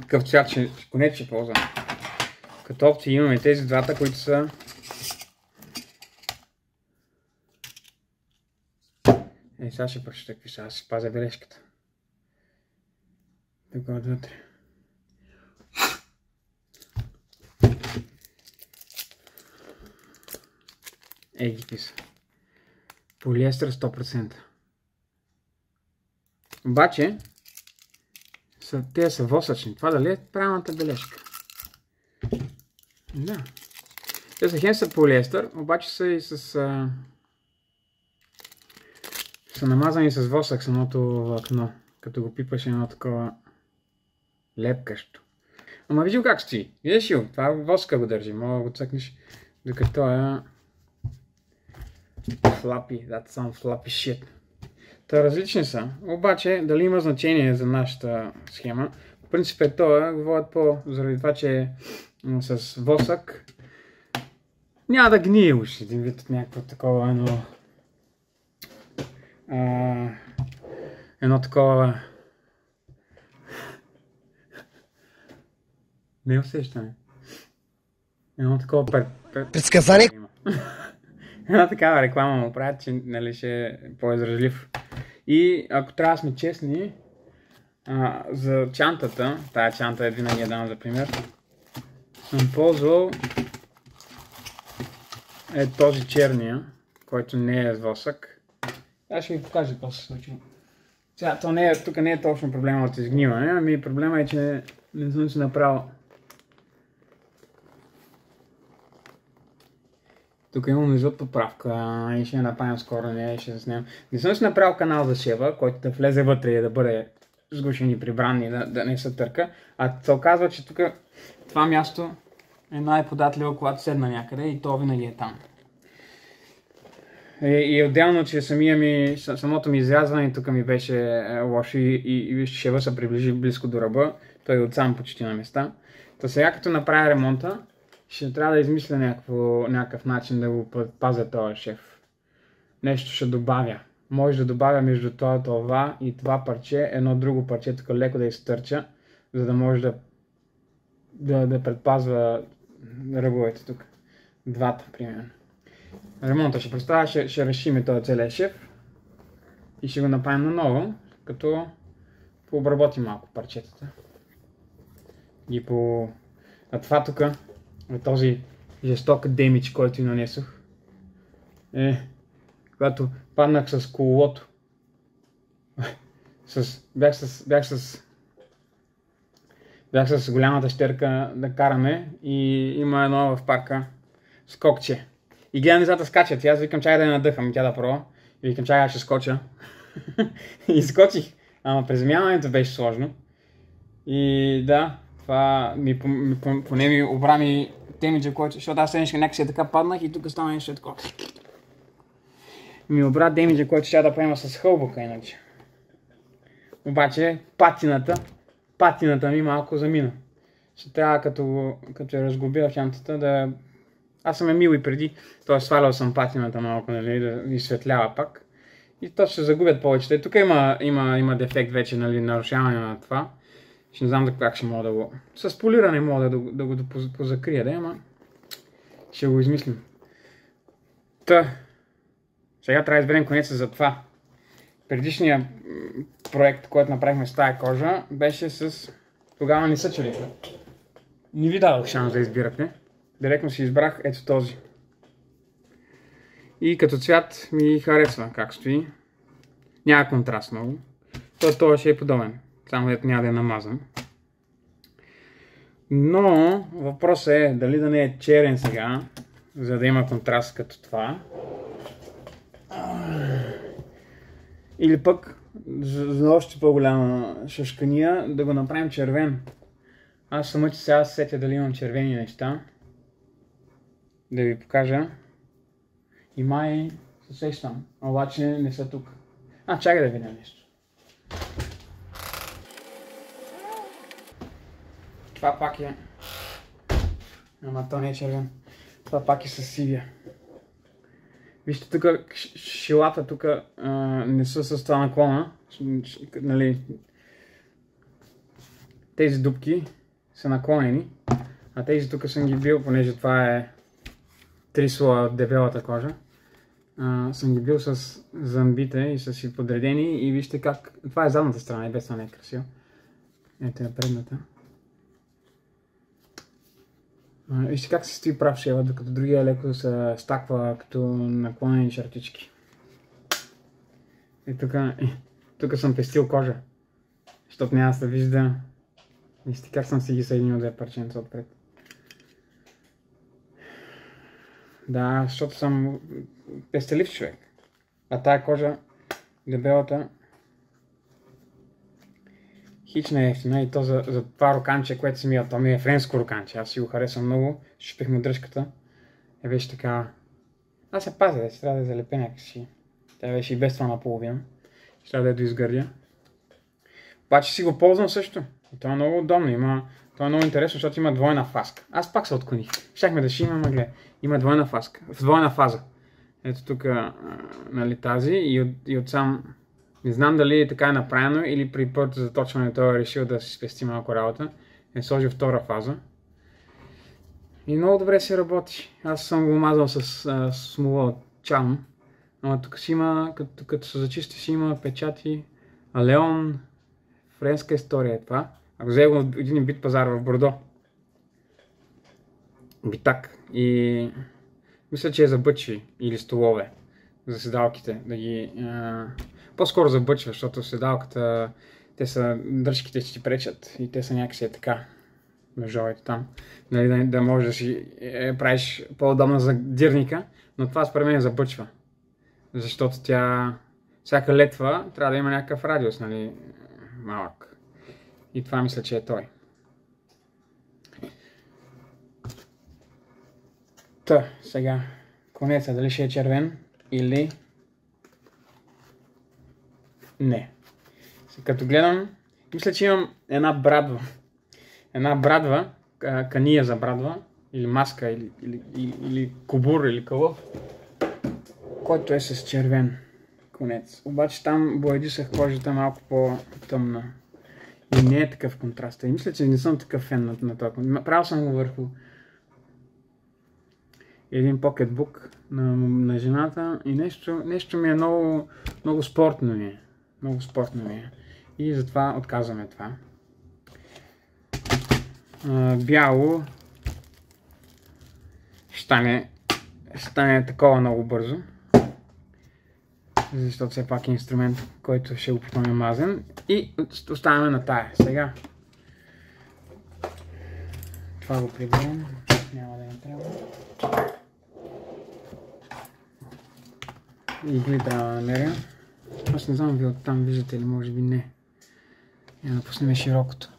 Какъв цвят ще ползвам. Като опции имаме тези двата, които са... Сега ще прочета какви са, аз си пазя бележката. Тук отвътре. Ей, какви са. Полиестер 100%. Обаче, те са восъчни. Това дали е правилната бележка? Да. Те са хем са полиестер, обаче са и с... са намазани с восък самото влакно. Като го пипаш едно такова лепкащо. Ама виждам как стои. Видиш ли? Това воска го държи. Мога да го цъкнеш докато е... Flappy, that's some flappy shit. Та различни са, обаче дали има значение за нашата схема. В принцип е това, говорят заради това, че е с восък. Няма да гние уж един вид от някакво такова едно такова... Не усещане. Едно такова предсказание. Една такава реклама му правят, че нали, ще е по-изразлив. И ако трябва да сме честни, за чантата, тая чанта е винаги дам за пример, съм ползвал този черния, който не е с восък. Аз ще ви покажа какво се случва. Сега, тук не е точно проблема от изгниване, ами проблема е, че не съм си направил Тук имам нужда от поправка и ще я направим скоро, не ще заснем. Не съм си направил канал за шева, който да влезе вътре и да бъде сгушен и прибран и да не се търка. А се оказва, че тук това място е най-податливо, когато седна някъде и то винаги е там. И отделно, че самото ми изрязване тук ми беше лошо и шева се приближи близко до ръба. Той е отсам почти на места. То сега като направя ремонта, ще трябва да измисля някакъв начин да го пазя този шеф. Нещо ще добавя. Може да добавя между това и това парче, едно друго парче, тук леко да изтърча, за да може да предпазва ръбовете тук. Двата, примерно. Ремонта ще представя, ще решим този целия шеф и ще го направим наново, като пообработим малко парчетата. А това тук е този жесток демидж, който и нанесох. Когато паднах с колелото. Бях с голямата щерка да караме и има едно в парка скокче. И гледам децата скачат и аз викам чай да я надъхам, тя да пробва. И викам чай аз ще скоча. И скочих. Ама приземяването беше сложно. И да, това поне ми обрами демиджа, защото аз седнешка някак си така паднах и тук стана нещо такова. Ми обра демиджа, който ще да поема с хълбока иначе. Обаче патината ми малко замина. Ще трябва като я разглобя в янтата да... Аз съм мил и преди, т.е. свалял съм патината малко, нали, да изсветлява пак. И то ще загубят повече. Тук има дефект вече, нали, нарушаване на това. Ще не знам как ще мога да го... С полиране мога да го позакрия, да, ама... Ще го измислим. Сега трябва да изберем конеца за това. Предишният проект, който направихме с тая кожа, беше с... Тогава не са челика. Не ви дадох шанс да избирате. Директно си избрах ето този. И като цвят ми харесва как стои. Няма контраст много. Това ще е подобен. Само дето няма да е намазан. Но въпросът е дали да не е черен сега, за да има контраст като това. Или пък за още по-голяма шашкания да го направим червен. Аз самъче сега се сетя дали имам червени неща. Да ви покажа. И май се сещам, обаче не са тук. Чакай да видя нещо. Това пак е... Ама то не е червен. Това пак е с сивия. Вижте тук, шилата тук не са с това наклона. Нали, тези дупки са наклонени, а тези тук съм ги бил, понеже това е 3 слоя дебелата кожа. Съм ги бил с зъмбите и са си подредени и вижте как... Това е задната страна и без това не е красиво. Ето е предната. Вижте как се стои прав шева, докато другия леко се стаква като наклонени чертички. И тук съм пестил кожа, защото няма да се вижда. Вижте как съм си ги съединил две парченца отпред. Да, защото съм пестелив човек. А тая кожа, дебелата, хич не е ефтина и то за това руканче, което си мия, то ми е френско руканче, аз си го харесвам много, щупих му дръжката. Беше така... Аз се пазя, вече трябва да я залепя някакси. Тя беше и без това наполовина. Ще трябва да я доизгърдя. Обаче си го ползвам също. И това е много удобно, това е много интересно, защото има двойна фаска. Аз пак се отклоних. Щяхме да шимам, но гледай. Има двойна фаска, в двойна фаза. Ето тук, нали, тази и отсам... Не знам дали е така направено или при първото заточване той е решил да си спести малко работа. Е сложил втора фаза. И много добре се работи. Аз съм го мазал с смола от чам. Ама тук си има, като се зачисти, си има печати. Алеон, френска история е това. Ако взе го от един бит пазар в Бордо. Битак. И мисля, че е за бъчви или столове. За седалките. Да ги... По-скоро за бъчва, защото седалката, дръжките ще ти пречат и те са някакси така межовете там. Нали, да можеш да си правиш по-удобно за дирника, но това според мен забъчва. Защото всяка летва трябва да има някакъв радиус, нали, малък. И това мисля, че е той. Сега конеца дали ще е червен или не. Като гледам, мисля, че имам една брадва. Една брадва, кания за брадва, или маска, или кобур, или кълъв, който е с червен конец. Обаче там боядисах кожата малко по-тъмна. И не е такъв контраст. И мисля, че не съм такъв фен на това. Правил съм го върху един покетбук на жената и нещо ми е много спортно ми е. Много спортно ми е. И затова отказваме това. Бяло ще стане такова много бързо. Защото все пак е инструмент, който ще опитваме мазен. И оставяме на тая. Сега това го прибирам. Няма да ни трябва. Игли трябва да намеря. Аз не знам ви оттам виждате или може би не. Я да пуснем широкото.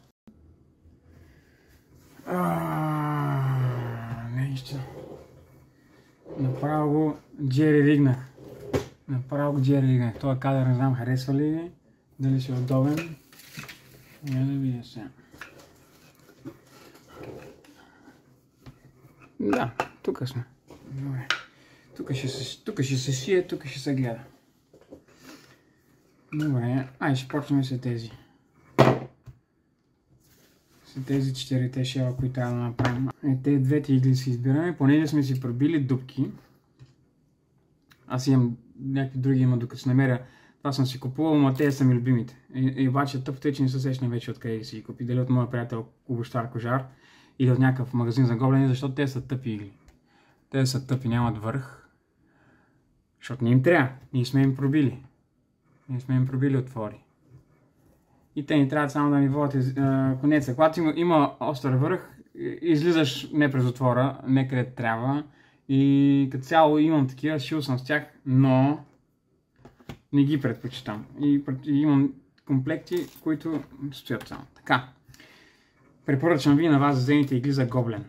Наистина. Направо го Джери ригнах. Това кадър не знам харесва ли ви, дали ще е удобен. Я да видя сега. Да, тук сме. Добре. Тук ще се шие, тук ще се гледа. Добре, ще почнем с тези. С тези 4 шева, които трябва да направим. Те двете игли си избираме, понеже сме си пробили дупки. Аз имам някакви други има, докато се намеря. Това съм си купувал, но те са ми любимите. И обаче тъпто е, че не се сещам вече откъде да си ги купи. Дали от моя приятел Обощар Кожар или от някакъв магазин за гоблени, защото те са тъпи игли. Те са тъпи, нямат върх. Защото не им трябва. Ние сме им пробили отвори. И те ни трябва само да ни водят конеца. Когато има остър върх, излизаш не през отвора, не където трябва. И като цяло имам такива, шил съм с тях, но не ги предпочитам. И имам комплекти, които стоят само. Така. Препоръчвам ви на вас да вземете игли за гоблен.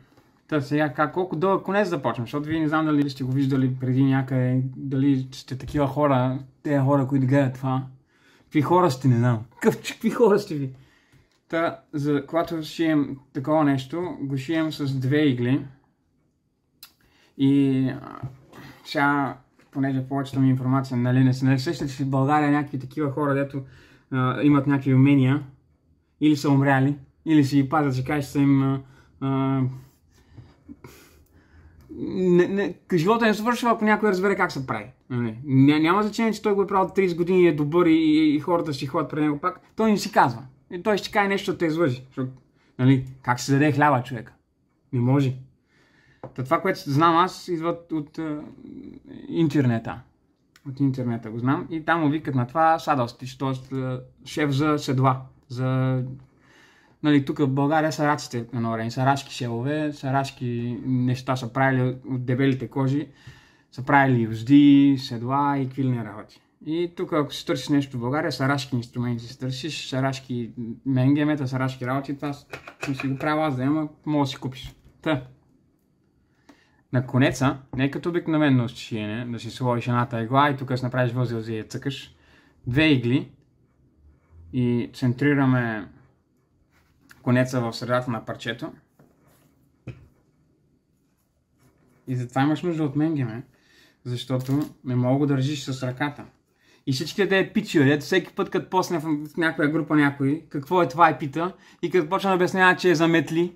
Та сега колко дълъг конец да почнем, защото вие не знам дали сте го виждали преди някъде, дали сте такива хора, тези хора, които гледат това. Какви хора сте, не знам. Какви хора сте ви? Та, когато шием такова нещо, го шием с 2 игли. И сега, понеже повечето ми информация, нали не се сещате, че в България някакви такива хора, дето имат някакви умения, или са умряли, или си ги пазят, че кажеш, че са им... живота не свършва, ако някой разбере как се прави. Няма значение, че той го е правил 30 години и е добър и хората ще ходят при него пак. Той не си казва. И той ще каже нещо да те излъжи. Нали, как се даде хляба човека? Не може. Това, което знам аз, идва от интернета. От интернета го знам. И там му викат на това садълстич, т.е. шеф за седла. Нали, тук в България сараците на орени, сарачки шелове, сарачки неща са правили от дебелите кожи, са правили юзди, седла и какви ли не работи. И тук, ако си търсиш нещо в България, сарачки инструменти си търсиш, сарачки менгемета, сарачки работи, това съм си го правил аз да има, може да си купиш. Та. На конеца, не като обикновено шиене, да си сложиш едната игла и тук си направиш възел за я цъкаш, 2 игли и центрираме конеца в средата на парчето. И затова имаш нужда от менгеме, защото не мога да държиш с ръката. И всичките да е пичио, дето всеки път като посне в някоя група някой, какво е това и пита, и като почна да обяснява, че е за метли,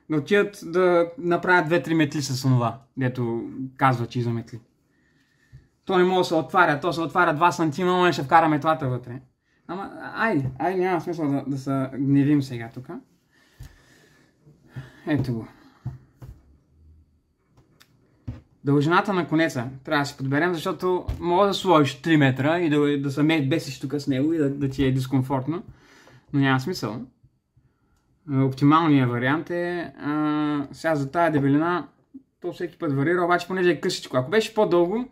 да отидат да направят 2-3 метли с онова, дето казва, че е за метли. То не може да се отваря, то се отваря 2 сантима, но не ще вкара метлата вътре. Ама, айде, няма смисъл да се гневим сега тук. Ето го. Дължината на конеца трябва да си подберем, защото мога да сложиш 3 метра и да се бесиш тук с него и да ти е дискомфортно, но няма смисъл. Оптималният вариант е сега за тая дебелина, то всеки път варира, обаче понеже е късичко. Ако беше по-дълго,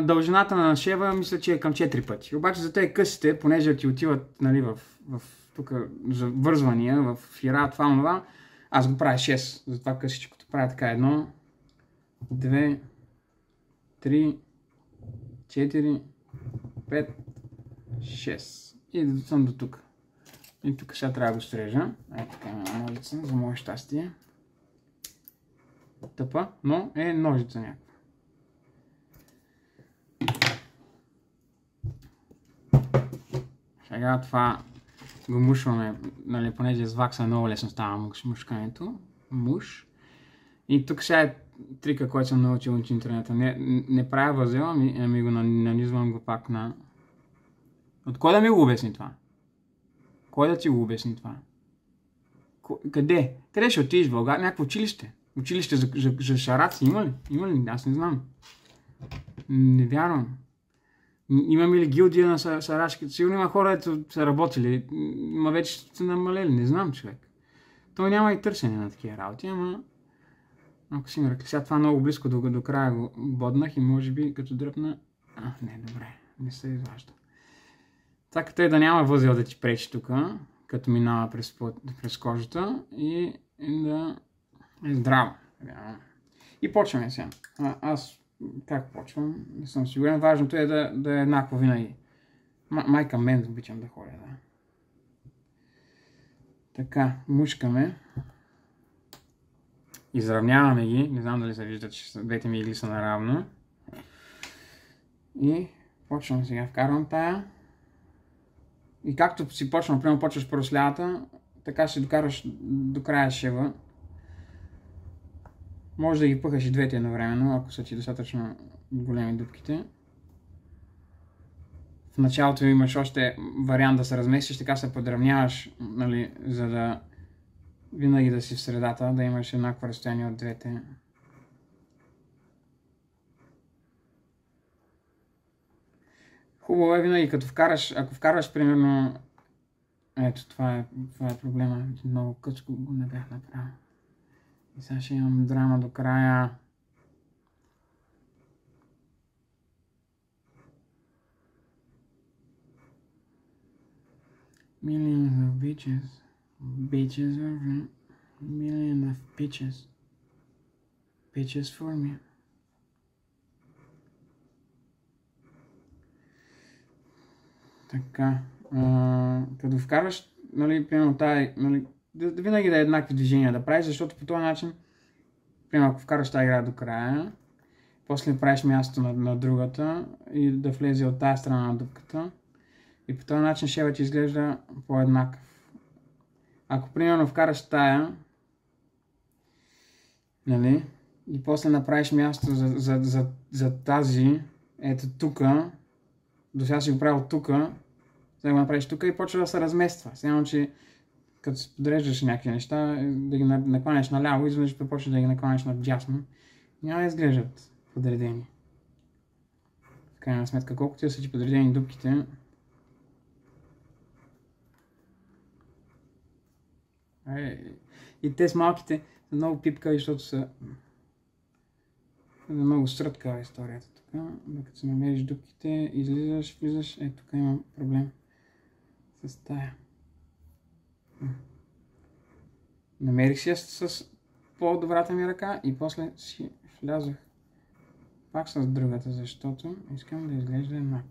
дължината на шева мисля, че е към 4 пъти. Обаче за тези късите, понеже ти отиват нали, в тук за вързвания, в фира, това, аз го правя 6. Затова късичкото правя така 1, 2, 3, 4, 5, 6. И съм до тук. И тук сега трябва да го стрежа. Ето така има ножица, за мое щастие. Тъпа, но е ножица някаква. Сега това го мушваме, нали, понеже с вакса много лесно става мушкането. Муш. И тук сега е трика, който съм научил от интернета. Не правя възел, ами го нанизвам го пак на... От кой да ми го обясни това? Кой да ти го обясни това? Къде? Къде ще отидеш в България? Някакво училище? Училище за шараци има ли? Има ли? Аз не знам. Не вярвам. Имаме ли гилдия на шарашки? Сигурно има хора, ето са работили. Ма вече са намалели. Не знам, човек. Той няма и търсене на такива работи, ама... Ако си ми ръкли, сега това много близко до края го боднах и може би като дръпна... не, добре. Не се изважда. Така е да няма възел да ти пречи тук, като минава през кожата и да е здраво. И почваме сега. Аз как почвам? Не съм сигурен. Важното е да е еднакво винаги. Майка мен обичам да ходя. Да. Така, мушкаме. Изравняваме ги. Не знам дали се вижда, че двете ми игли са наравно. И почвам сега. Вкарвам тая. И както си почвам, прямо почваш първо с лявата, така ще докараш до края шева. Може да ги пъхаш и двете едновременно, ако са ти достатъчно големи дупките. В началото имаш още вариант да се разместиш, така се подравняваш, нали, за да винаги да си в средата, да имаш еднакво разстояние от двете. Хубаво е винаги, като вкараш, ако вкараш примерно... Ето, това е проблема. Много къско го не бях направил. И сега ще имам драма до края. Millions of bitches. Bitches are me. Millions of bitches. Bitches for me. Така. Като вкарваш, нали, примерно тази, нали, винаги да е еднакви движения да правиш, защото по този начин, примерно ако вкараш тази игра до края, после правиш място на другата и да влезе от тази страна на дупката и по този начин шева ти изглежда по-еднакъв. Ако примерно вкараш тая, нали, и после направиш място за тази, ето тука, до сега си го правил тука, сега го направиш тук и почва да се размества. Сега, че като се подреждаш някакви неща, да ги накланяш наляво, изведнъж почваш да ги накланяш надясно, няма да изглеждат подредени. В крайна сметка, колкото да са ти подредени дупките, и те с малките са много пипкави, защото са много стръткава историята. Тук, докато си намериш дупките, излизаш, влизаш, тук имам проблем с тая. Намерих си я с по-добрата ми ръка и после си влязох пак с другата, защото искам да изглежда еднакво.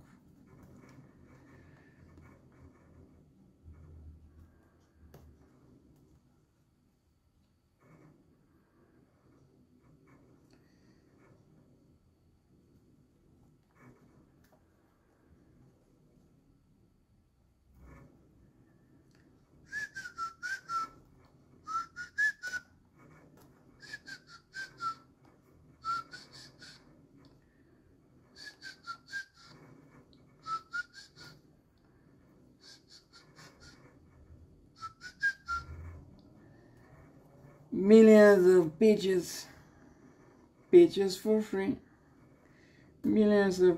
Millions of bitches. Bitches for free. Millions of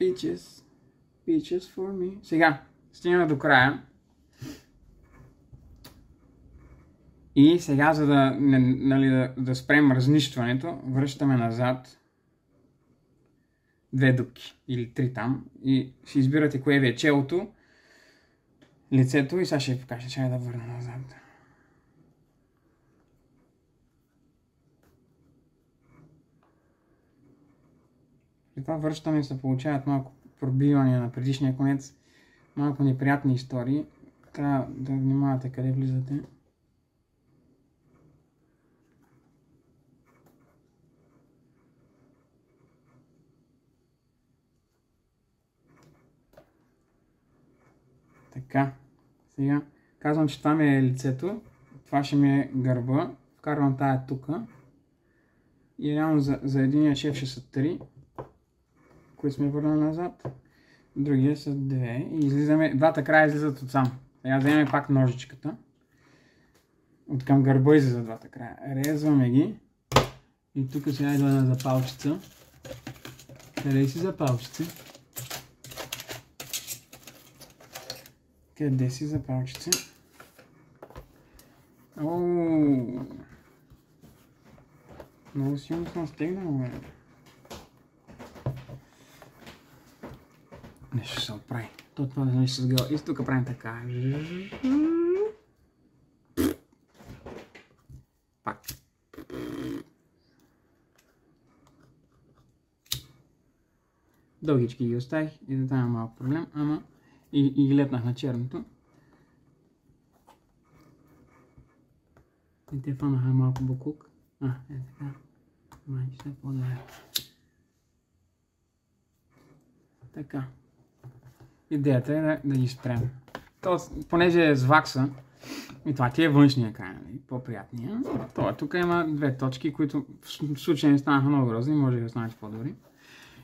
bitches. Bitches for me. Сега, стигна до края. И сега, за да, нали, да спрем разнищването, връщаме назад 2 дупки или 3 там и ще избирате кое ви е челото, лицето и сега ще ви покажа. Чакай да върна назад. При това връщане се получават малко пробивания на предишния конец, малко неприятни истории. Трябва да внимавате къде влизате. Така, сега казвам, че това ми е лицето, това ще ми е гърба, вкарвам тая тука и реално за единия шеф ще са 3, които сме върнали назад, другия са 2 и излизаме, двата края излизат от сам. Сега вземем пак ножичката, от към гърба излизат двата края, резваме ги и тук сега идва на запалчица. Къде си запалчица? Къде си запалчица? Ооо! Много силно съм стегнал, бе. Нещо се отправи. Това нещо с гъл. И тук правим така. Пак. Дългички ги оставих и да там малко проблем, ама и ги лепнах на черното. И те фанаха малко буклук. Е така. Май ще е по-добре. Така. Идеята е да ги спрем. Понеже е с вакса, и това ти е външния край, нали? По-приятния. Тук има 2 точки, които в случая не станаха много грозни, може да останат по-добри.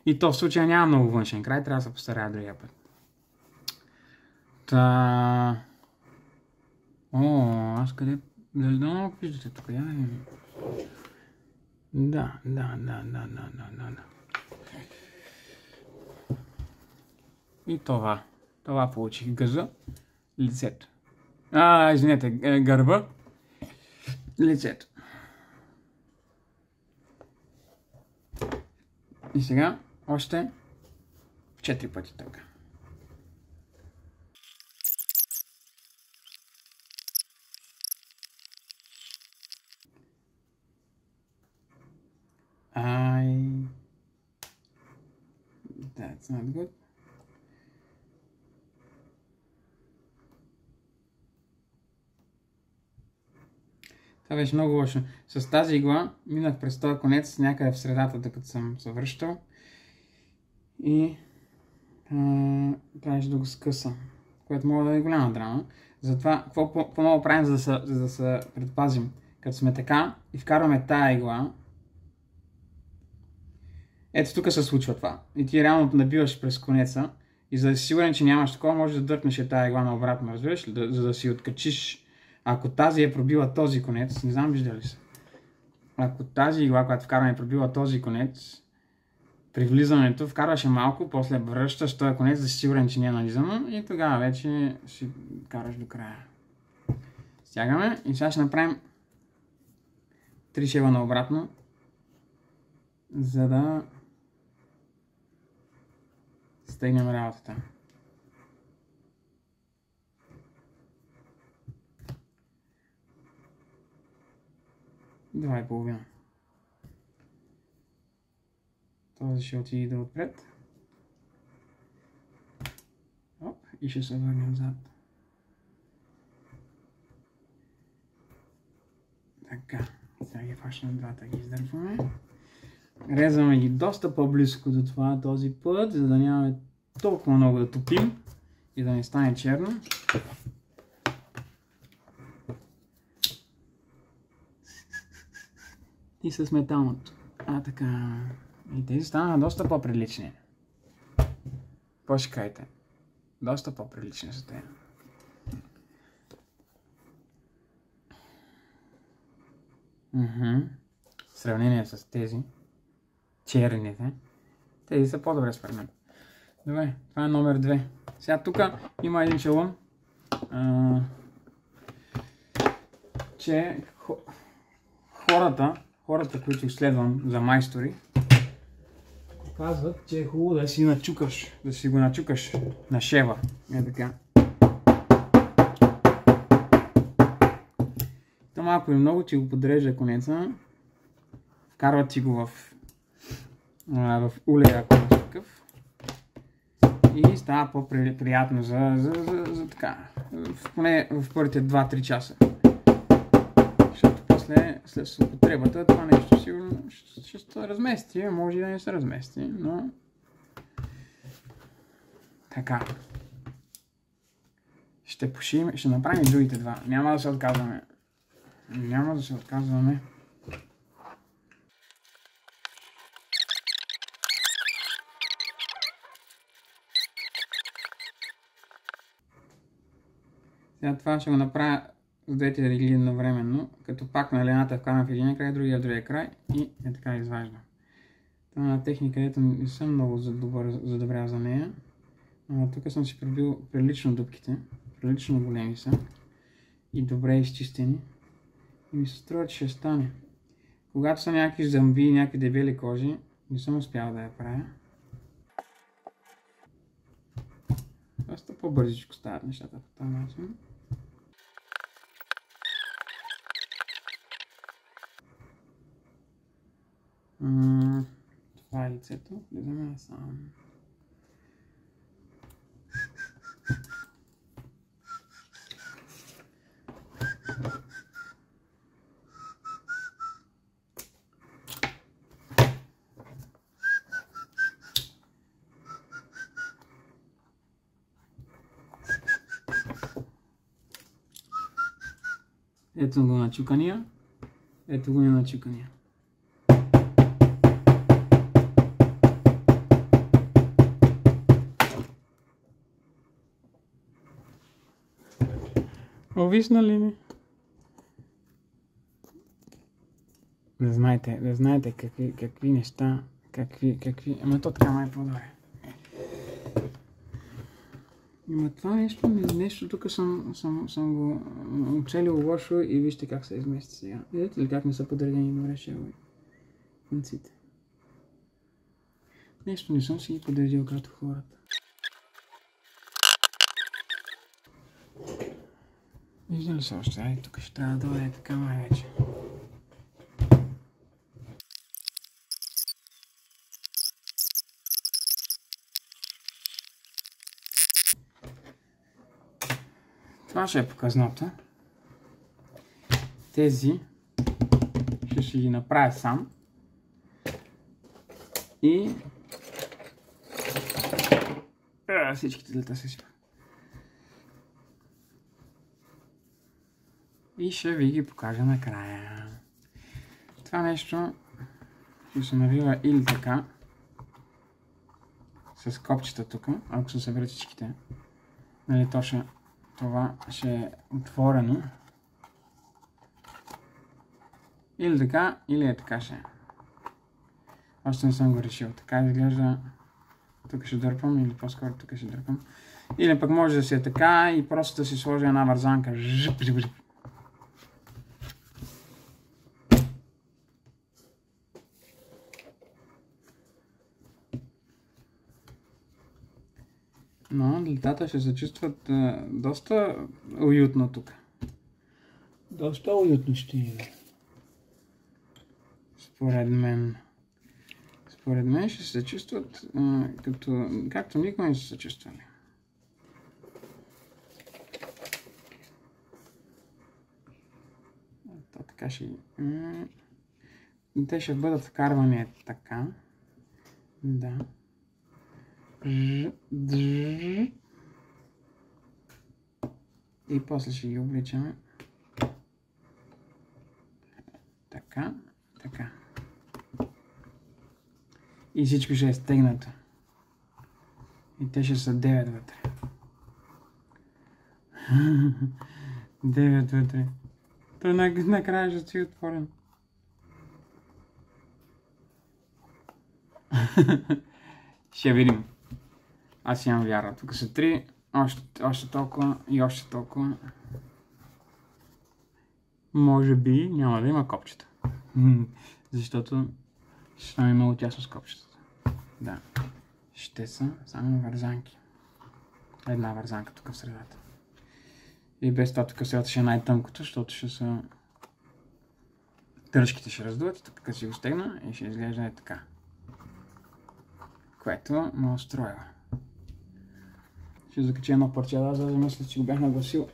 И то в случая няма много външен край, трябва да се постарая другия път. Аз къде... Да, виждате тук, я да. И това получих гъза, лицето. Извинете, гърба, лицето. И сега още 4 пъти така. That's not good. Това беше много лошо. С тази игла минах през този конец някъде в средата, докато съм се връщал. И трябваше да го скъса, което мога да е голяма драма. Затова, какво мога правим, за да се предпазим? Като сме така и вкарваме тая игла, ето тук се случва това. И ти реално набиваш през конеца и за да си сигурен, че нямаш такова, можеш да дърпнеш тая игла наобратно, разбираш ли? За да си откачиш. Ако тази е пробила този конец, не знам виждали се. Ако тази игла, която вкарваме, е пробила този конец, при влизането вкарваше малко, после връщаш този конец, да си сигурен, че не е нализано и тогава вече ще караш до края. Стягаме и сега ще направим 3 шева наобратно, за да стегнем работата. Два и половина. Този ще отиде отпред. Оп, и ще се върнем назад. Така, сега ги фащаме двата, ги издърпваме. Резваме ги доста по-близко до това този път, за да нямаме толкова много да топим и да не стане черно. И с металното. Така. И тези станаха доста по-прилични. Какво ще кажете? Доста по-прилични са те. В сравнение с тези черните, тези са по-добре според мен. Добре, това е номер 2. Сега тук има един шалон. че хората, които изследвам за майстори, казват, че е хубаво да си го начукаш на шева. Е така. То малко и много ти го подрежда конеца, вкарват ти го в улей, ако е такъв, и става по-приятно за така, поне в първите 2-3 часа. Защото после, след употребата, това нещо сигурно ще се размести, може и да не се размести, но така. Ще пушим, ще направим и другите два. Няма да се отказваме. Сега това ще го направя с двете ригли едновременно, като пак на лената вкарам в един край, другия в другия край и е така изваждам. Това е на техника, където не съм много задобрял за нея, но тук съм си пробил прилично дупките, прилично големи са и добре изчистени и ми се струва, че ще стане. Когато са някакви зъмби, някакви дебели кожи, не съм успял да я правя. Доста по-бързичко стават нещата по този начин. Това е лицето, влизаме насам. Ето го начукания, ето го начукания. Овисна ли ми? Да знаете какви неща, ама то така май е по-добре. Има това нещо тук съм го оцелил лошо и вижте как се измести сега. Видите ли как не са подредени добре шевове конците? Нещо не съм си ги подредил като хората. Вижда ли се още? Ай, тук ще трябва да дойде така май вече. Това ще е показното. Тези ще ги направя сам. И всичките лета се сипа. И ще ви ги покажа накрая. Това нещо ще се навива или така, с копчета тук, ако се съберат всичките. Нали, това ще е отворено. Или така, или е така ще е. Още не съм го решил. Така изглежда. Тук ще дърпам, или по-скоро тук ще дърпам. Или пък може да си е така и просто да си сложа една вързанка. Но летата ще се чувстват доста уютно тук. Доста уютно ще е. Според мен ще се чувстват както никога не са се чувствали. Така ще... Те ще бъдат вкарвани така. Да. И после ще ги обличаме. Така. И всичко ще е стегнато. И те ще са 9 вътре. 9 вътре. То накрая ще си отворен. Ще видим. Аз имам вяра. Тук са 3, още толкова и още толкова. може би няма да има копчета. Защото ще стане много тясно с копчетата. Да. Ще са само вързанки. Една вързанка тук в средата. И без това тук в средата ще е най-тънкото, защото ще са... Тръшките ще раздуват и тук като си го стегна и ще изглежда е така. Което ме устроява. Ще закача едно парче, за да мисля, че го бях нагласил.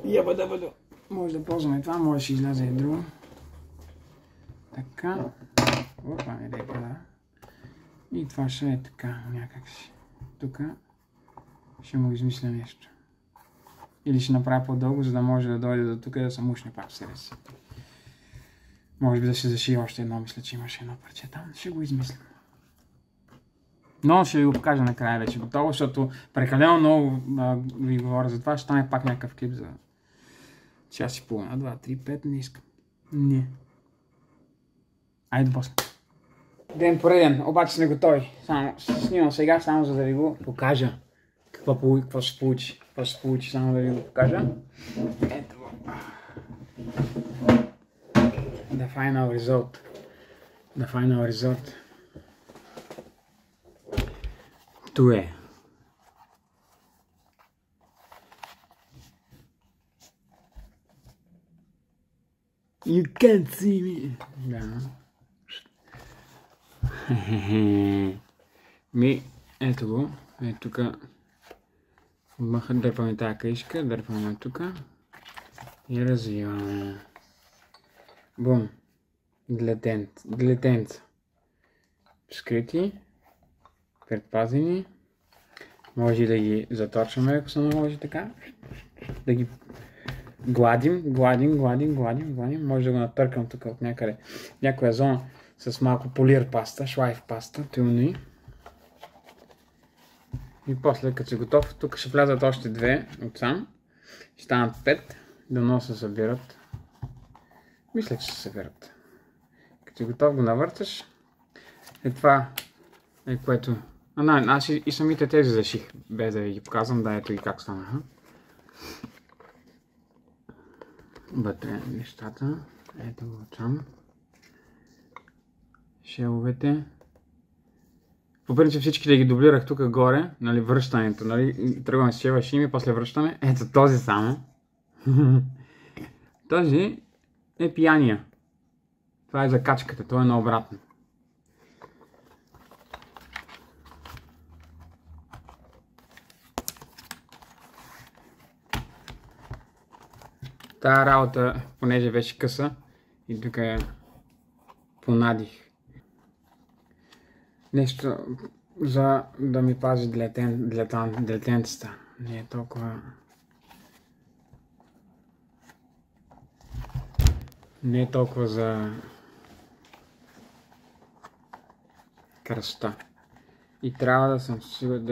Ябада-бада. Може да ползваме това, може да ще излезе и друго. Така. Опа, не дай пада. И това ще е така, някак си. Тук ще му измисля нещо. Или ще направя по-дълго, за да може да дойде до тук и да се мушне пак в себе си. Може би да се зашие още едно, мисля, че имаше едно парче там. Ще го измисля. Но ще ви го покажа накрая вече готово, защото прекалено много ви говоря за това. Ще стане пак някакъв клип за час и половина, 2, 3, 5, не искам. Не. Айде после. Ден пореден, обаче сме готови. Само снимам сега, само за да ви го покажа. Какво ще получи. Какво ще получи, само да ви го покажа. Ето го. The final result. The final result. Ту е. You can't see me. Да. Ето го. Ето тук. Дърпаме тази каишка, дърпаме тук. И развиваме. Бум. Дилетенца. Скрити. Предпазени. Може да ги заточваме, ако се наложи така. Да ги гладим. Може да го натъркам тук от някъде. Някоя зона с малко полир паста, шлайф паста, тюни. И после, като си готов, тук ще влязат още две отсам. Ще станат 5. Дано се събират. Мисля, че се събират. Като си готов, го навърташ. Това е което... Аз и самите тези заших, без да ви ги показвам. Да, ето ги как станаха. Вътре нещата. Ето го отсам. Шеловете. По принцип всички да ги дублирах тук горе, нали, връщането, нали, тръгваме с шева шими, после връщаме. Ето този само. Този е пияния. Това е за качката, това е наобратно. Тая работа, понеже беше къса и тук я понадих. Нещо за да ми пази дилетенцата. Не е толкова... Не е толкова за красота. И трябва да съм сигурен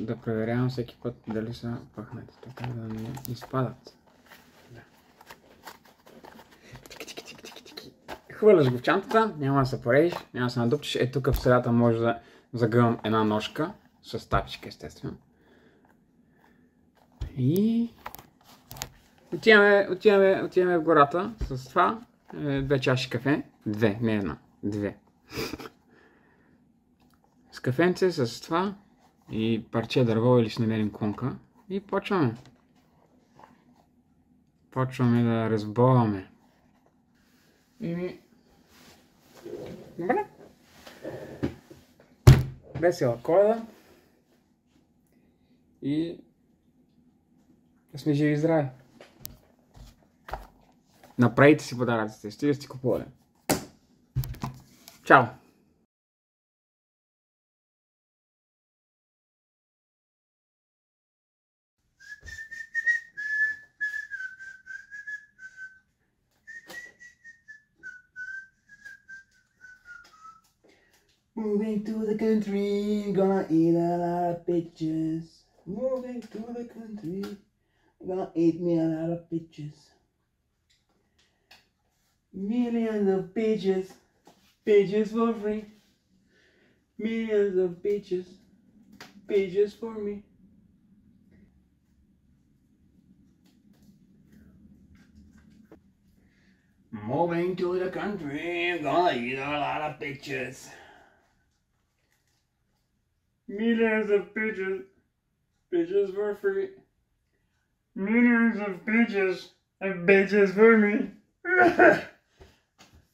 да проверявам всеки път дали са пъхнати, така да не изпадат. Да. Хвърляш го в чантата, няма да се поредиш, няма да се надупчиш. Ето тук в средата може да загъвам една ножка, с тапчика естествено. И отиваме в гората с това. 2 чаши кафе. 2, не една. 2. С кафенце, с това и парче дърво или ще намерим клонка. И почваме. Почваме да разбоваме. Добре. Весела Коледа. И да сме живи и здрави. Направете си подаръците, стига сте купували. Чао! Moving to the country, gonna eat a lot of peaches. Moving to the country, gonna eat me a lot of peaches. Millions of peaches, peaches for free. Millions of peaches, peaches for me. Moving to the country, gonna eat a lot of peaches. Millions of peaches. Peaches for free. Millions of peaches and peaches for me.